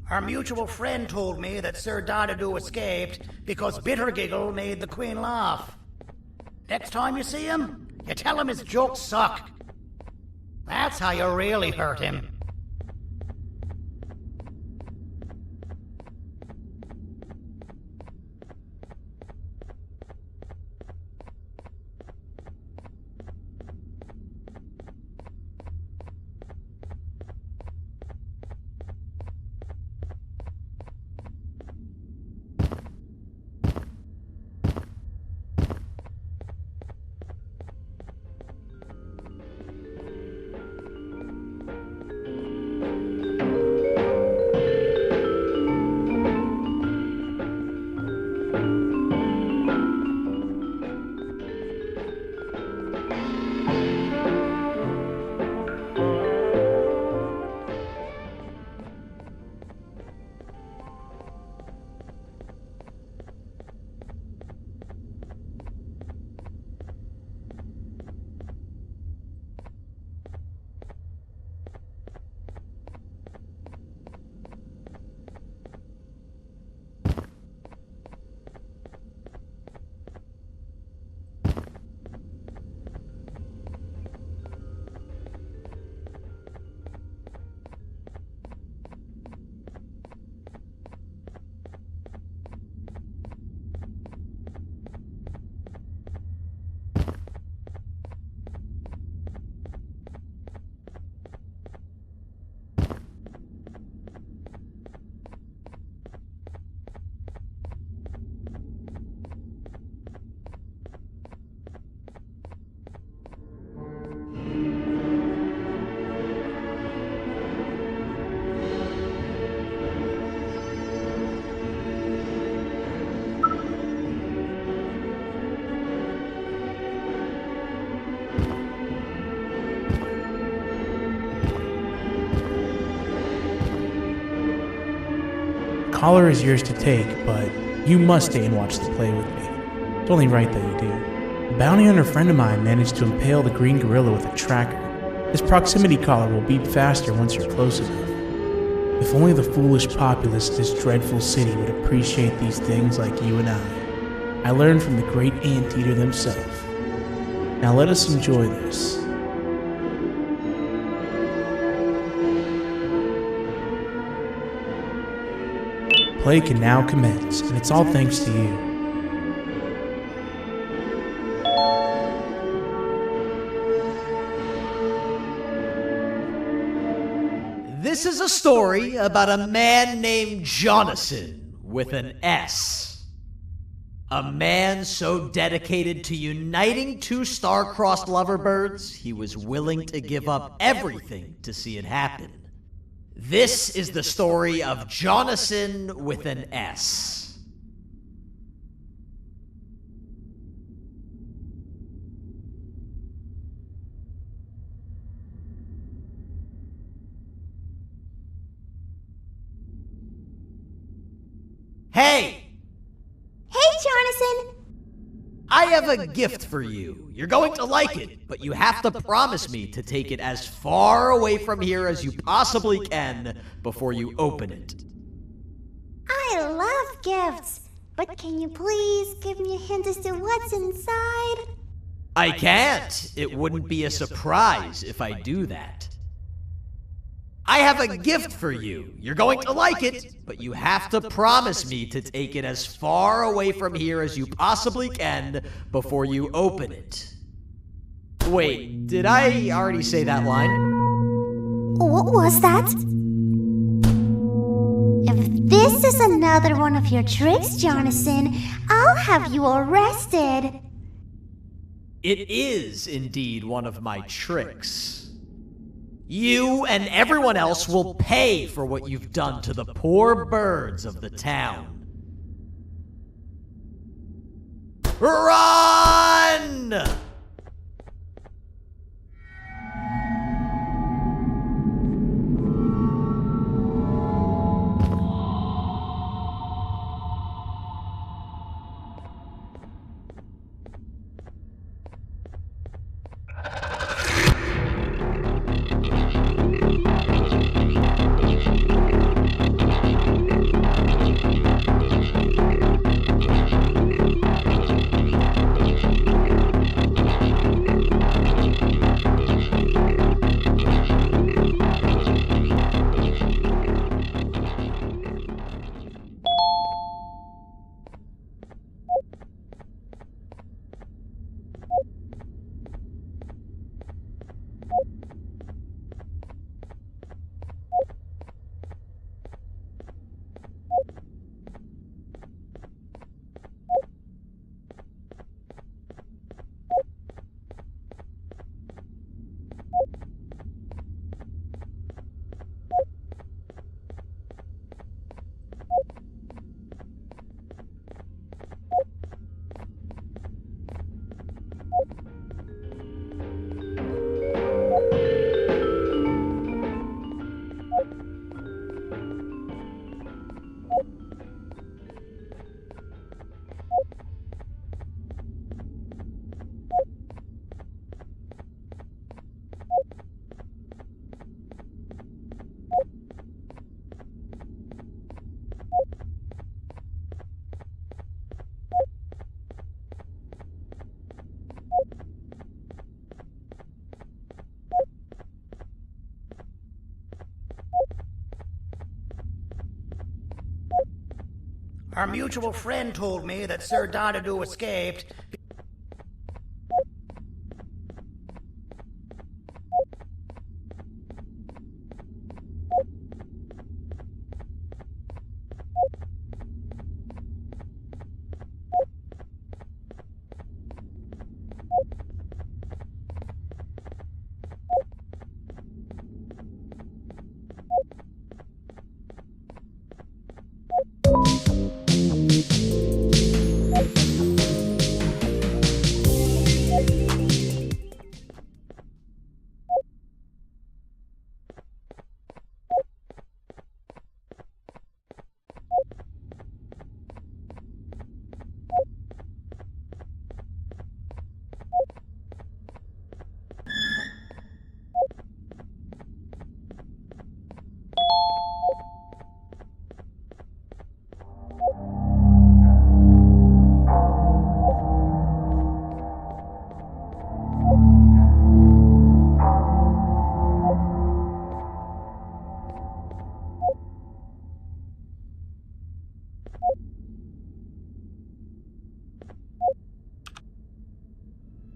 Our mutual friend told me that Sir Dadadoo escaped because Bittergiggle made the Queen laugh. Next time you see him, you tell him his jokes suck. That's how you really hurt him. Collar is yours to take, but you must stay and watch the play with me. It's only right that you do. A bounty hunter friend of mine managed to impale the green gorilla with a tracker. This proximity collar will beep faster once you're close enough. If only the foolish populace of this dreadful city would appreciate these things like you and I learned from the great anteater himself. Now let us enjoy this. Play can now commence, and it's all thanks to you. This is a story about a man named Jonathan with an S. A man so dedicated to uniting two star-crossed loverbirds, he was willing to give up everything to see it happen. This is the story of Jonathan with an S. Hey! Hey, Jonathan! I have a gift for you. You're going to like it, but you have to promise me to take it as far away from here as you possibly can before you open it. I love gifts, but can you please give me a hint as to what's inside? I can't. It wouldn't be a surprise if I do that. I have a gift for you. You're going to like it, but you have to promise me to take it as far away from here as you possibly can before you open it. Wait, did I already say that line? What was that? If this is another one of your tricks, Jonathan, I'll have you arrested. It is indeed one of my tricks. You and everyone else will pay for what you've done to the poor birds of the town. Run! Our mutual friend told me that Sir Donatik escaped.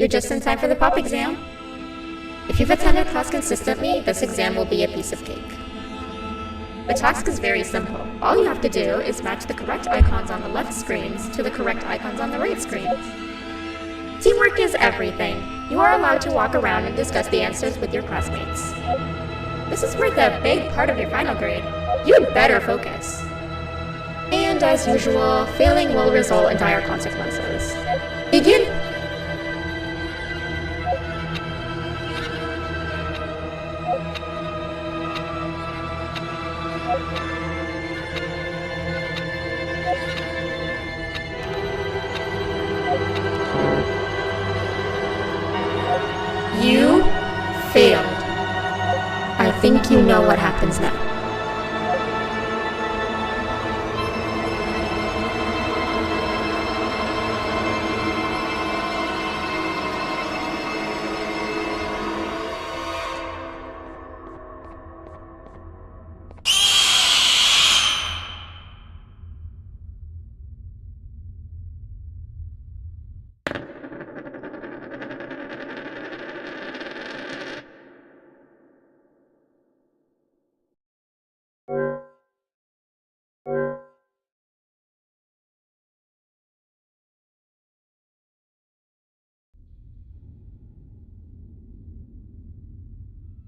You're just in time for the pop exam. If you've attended class consistently, this exam will be a piece of cake. The task is very simple. All you have to do is match the correct icons on the left screens to the correct icons on the right screens. Teamwork is everything. You are allowed to walk around and discuss the answers with your classmates. This is where the big part of your final grade. You'd better focus. And as usual, failing will result in dire consequences. Begin! You failed. I think you know what happens now.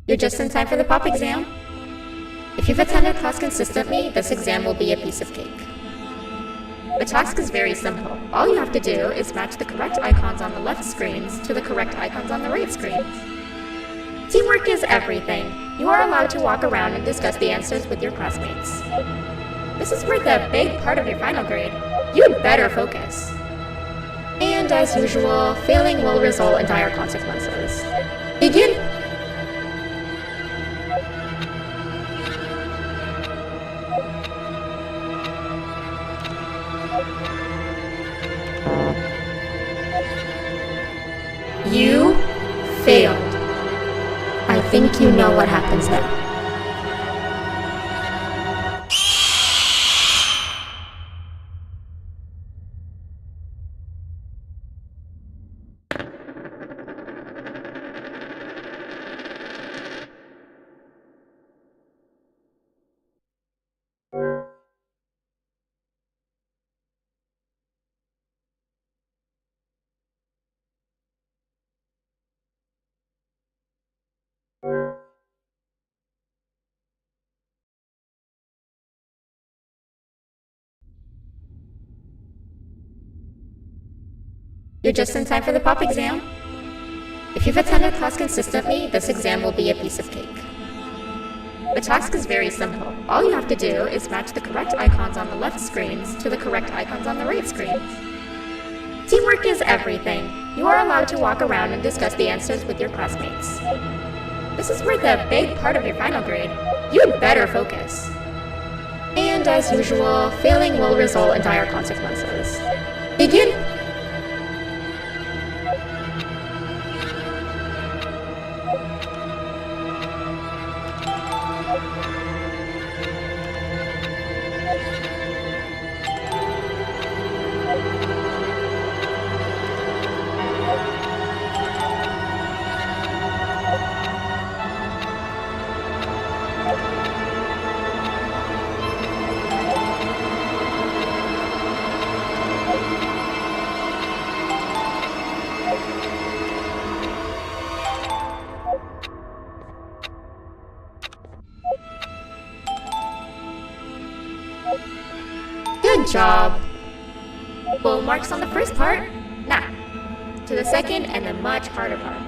You're just in time for the pop exam. If you've attended class consistently, this exam will be a piece of cake. The task is very simple. All you have to do is match the correct icons on the left screens to the correct icons on the right screens. Teamwork is everything. You are allowed to walk around and discuss the answers with your classmates. This is where the big part of your final grade. You'd better focus. And as usual, failing will result in dire consequences. Begin! You failed. I think you know what happens now. You're just in time for the pop exam. If you've attended class consistently, this exam will be a piece of cake. The task is very simple. All you have to do is match the correct icons on the left screens to the correct icons on the right screens. Teamwork is everything. You are allowed to walk around and discuss the answers with your classmates. This is where the big part of your final grade. You'd better focus. And as usual, failing will result in dire consequences. Begin! job. Full marks on the first part. Now, to the second and the much harder part.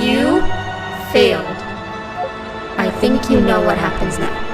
You failed. I think you know what happens now.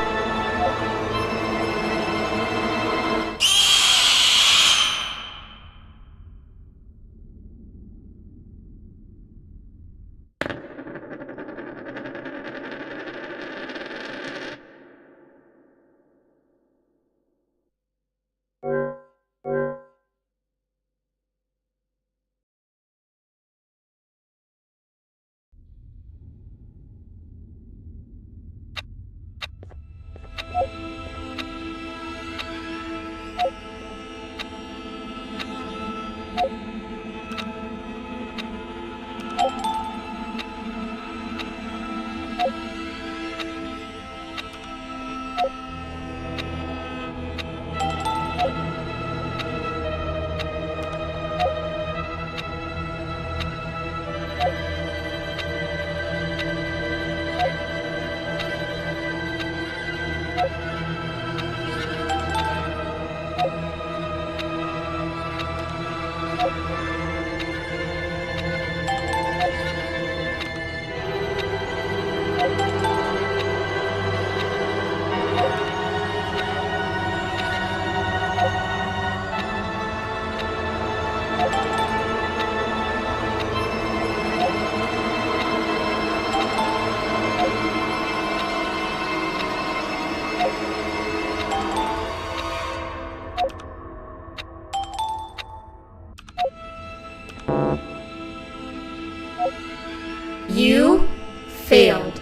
You failed.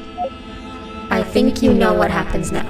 I think you know what happens now.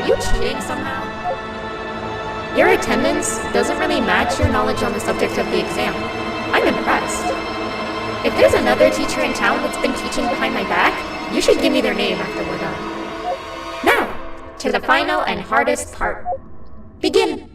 Are you cheating somehow? Your attendance doesn't really match your knowledge on the subject of the exam. I'm impressed. If there's another teacher in town that's been teaching behind my back, you should give me their name after we're done. Now, to the final and hardest part. Begin!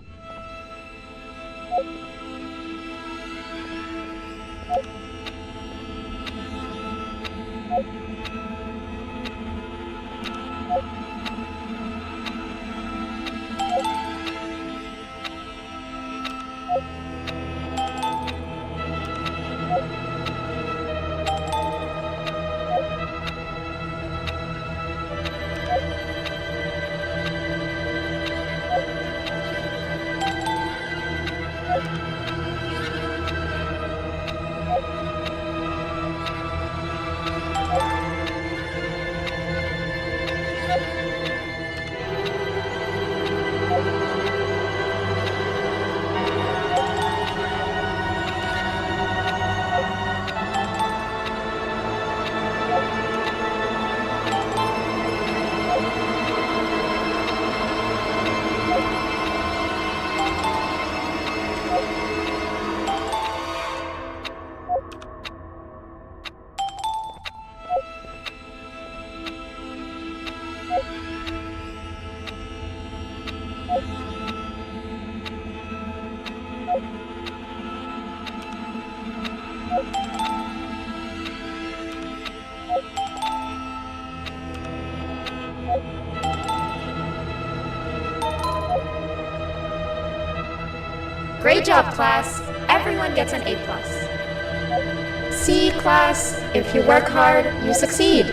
Great job, class. Everyone gets an A+. See, class, if you work hard, you succeed.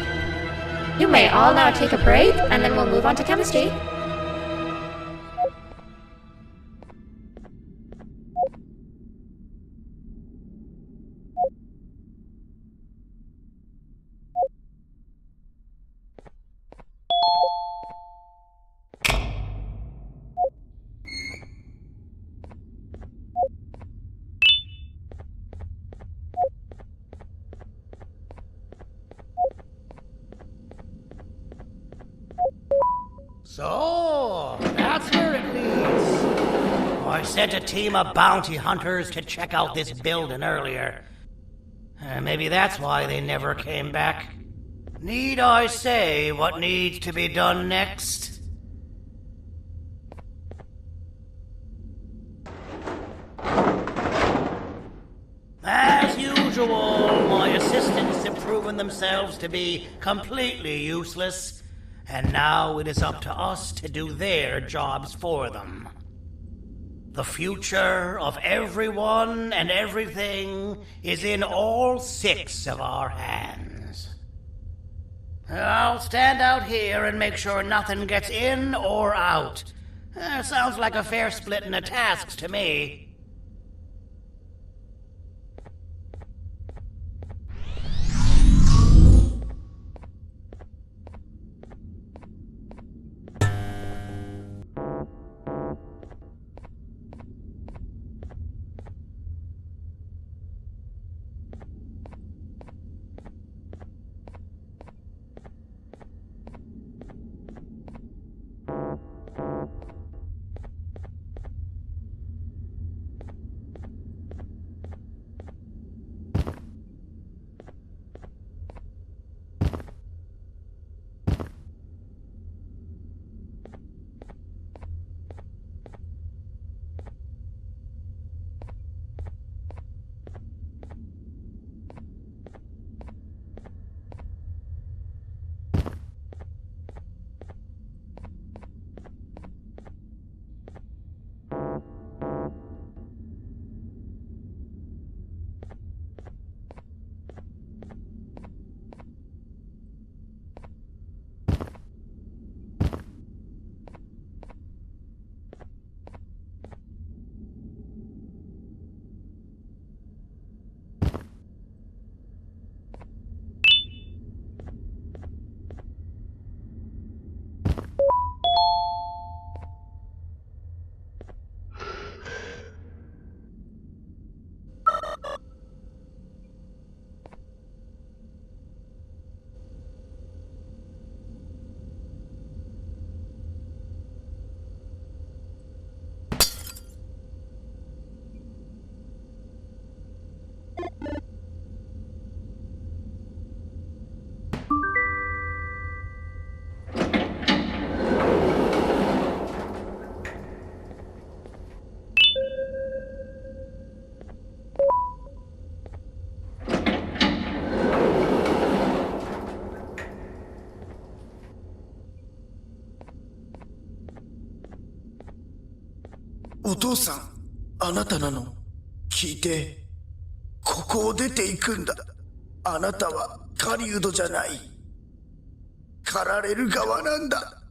You may all now take a break, and then we'll move on to chemistry. So, that's where it leads. I sent a team of bounty hunters to check out this building earlier. Maybe that's why they never came back. Need I say what needs to be done next? As usual, my assistants have proven themselves to be completely useless. And now it is up to us to do their jobs for them. The future of everyone and everything is in all 6 of our hands. I'll stand out here and make sure nothing gets in or out. Sounds like a fair splitting of tasks to me. お父さん、あなたなの。聞いて。ここを出ていくんだ。あなたは狩人じゃない。狩られる側なんだ。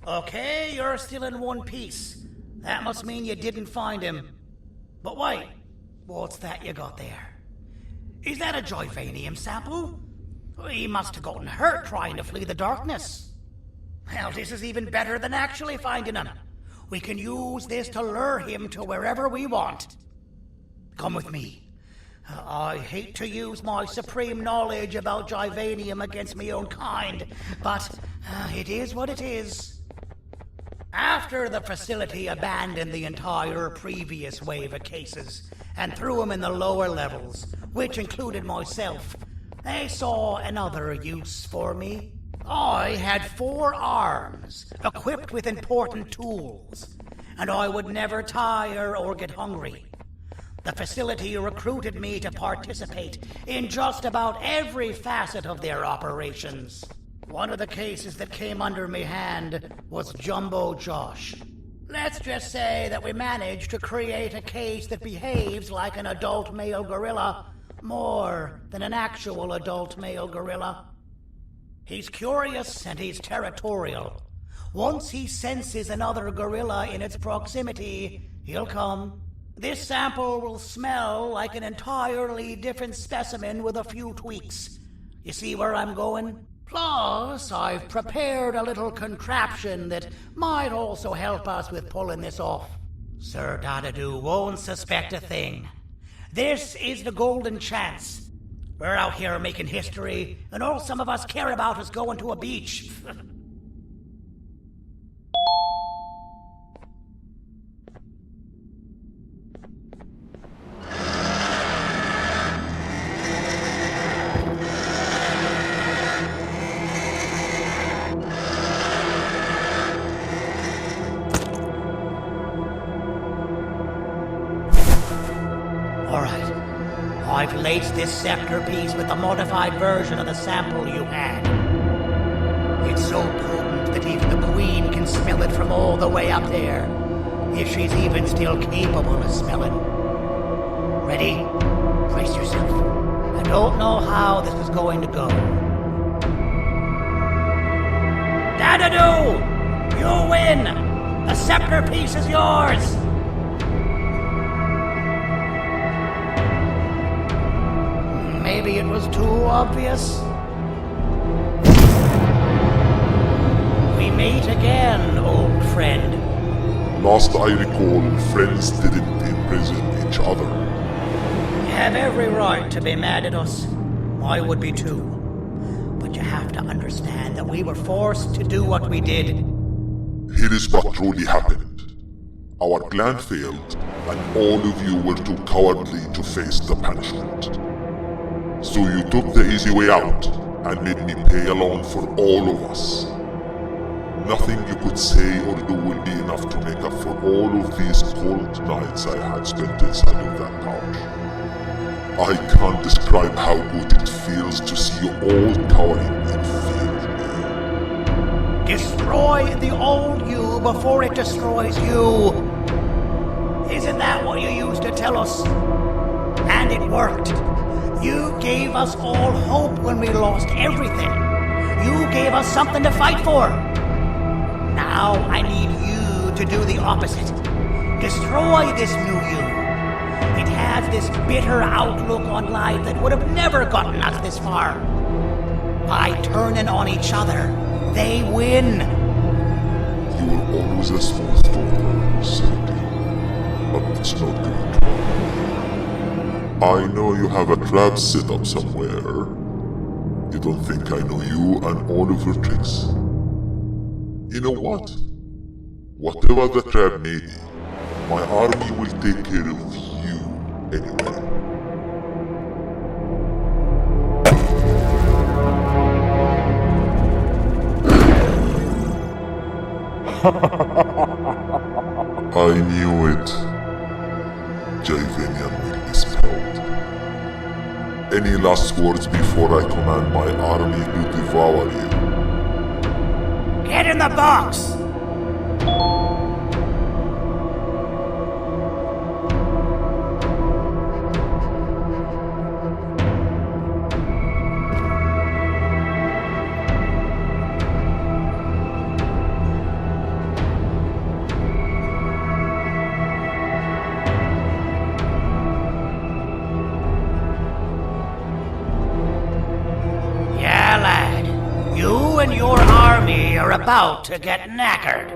Okay, you're still in one piece. That must mean you didn't find him. But wait, what's that you got there? Is that a Joyvanium sample? He must have gotten hurt trying to flee the darkness. Well, this is even better than actually finding him. We can use this to lure him to wherever we want. Come with me. I hate to use my supreme knowledge about Joyvanium against my own kind, but it is what it is. After the facility abandoned the entire previous wave of cases and threw them in the lower levels, which included myself, they saw another use for me. I had 4 arms, equipped with important tools, and I would never tire or get hungry. The facility recruited me to participate in just about every facet of their operations. One of the cases that came under me hand was Jumbo Josh. Let's just say that we managed to create a case that behaves like an adult male gorilla more than an actual adult male gorilla. He's curious and he's territorial. Once he senses another gorilla in its proximity, he'll come. This sample will smell like an entirely different specimen with a few tweaks. You see where I'm going? Plus, I've prepared a little contraption that might also help us with pulling this off. Sir Dadadoo won't suspect a thing. This is the golden chance. We're out here making history, and all some of us care about is going to a beach. I've laced this scepter piece with the modified version of the sample you had. It's so potent that even the Queen can smell it from all the way up there, if she's even still capable of smelling. Ready? Brace yourself. I don't know how this is going to go. Dadadoo! You win! The scepter piece is yours! Maybe it was too obvious. We meet again, old friend. Last I recall, friends didn't imprison each other. You have every right to be mad at us. I would be too. But you have to understand that we were forced to do what we did. Here is what truly happened. Our plan failed, and all of you were too cowardly to face the punishment. So you took the easy way out, and made me pay along for all of us. Nothing you could say or do will be enough to make up for all of these cold nights I had spent inside of that pouch. I can't describe how good it feels to see you all cowering in fear. Destroy the old you before it destroys you. Isn't that what you used to tell us? And it worked. You gave us all hope when we lost everything. You gave us something to fight for. Now I need you to do the opposite. Destroy this new you. It has this bitter outlook on life that would have never gotten us this far. By turning on each other, they win. You were always a small storm, Sandy. But it's not good. I know you have a trap set up somewhere. You don't think I know you and all of your tricks? You know what? Whatever the trap may be, my army will take care of you anyway. I knew it. Javanian will be spelled. Any last words before I command my army to devour you? Get in the box! About to get knackered.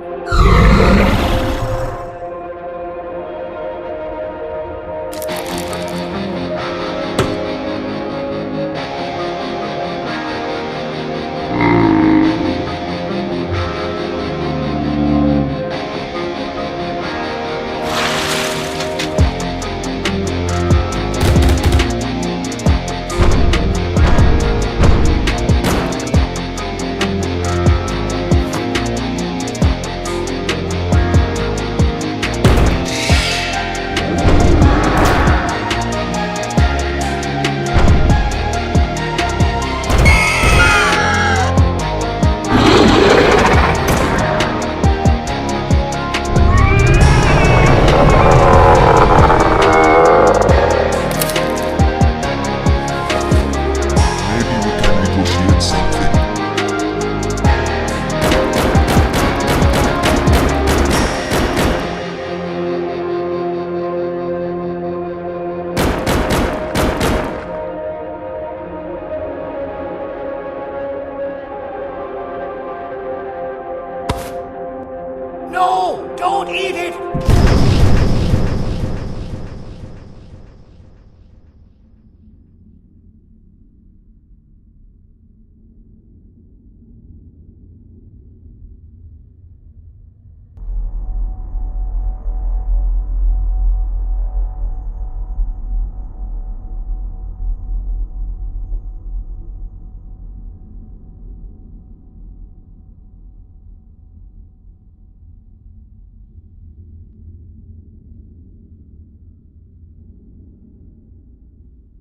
No! Don't eat it!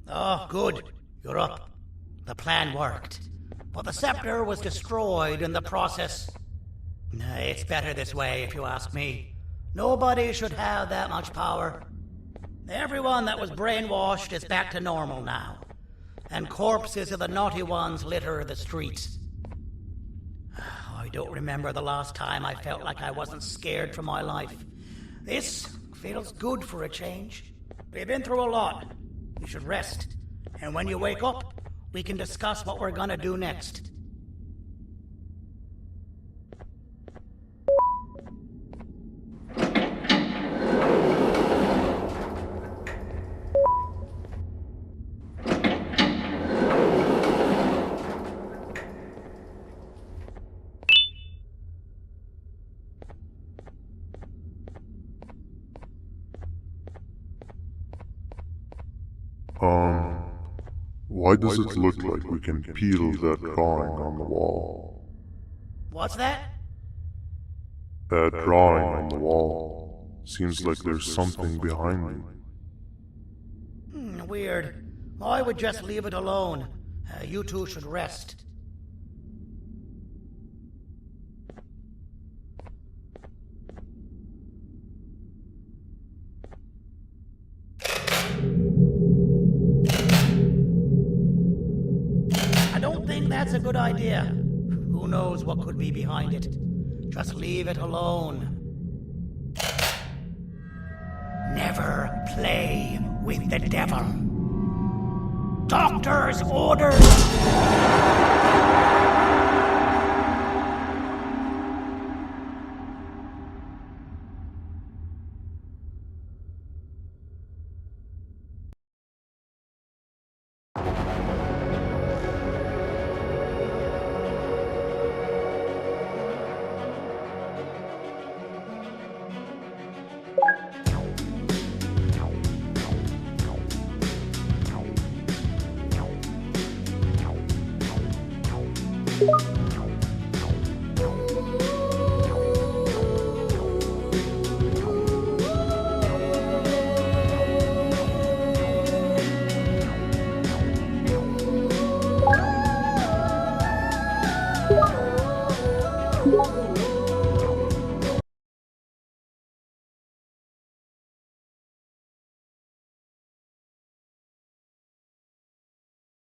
Oh, good. You're up. The plan worked. But the scepter was destroyed in the process. It's better this way, if you ask me. Nobody should have that much power. Everyone that was brainwashed is back to normal now. And corpses of the naughty ones litter the streets. I don't remember the last time I felt like I wasn't scared for my life. This feels good for a change. We've been through a lot. You should rest. And when you wake up, we can discuss what we're gonna do next. Why does it look like we can peel that drawing on the wall? What's that? That drawing on the wall. Seems like there's something behind it. Weird. I would just leave it alone. You two should rest. I don't think that's a good idea. Who knows what could be behind it? Just leave it alone. Never play with the devil. Doctor's orders! you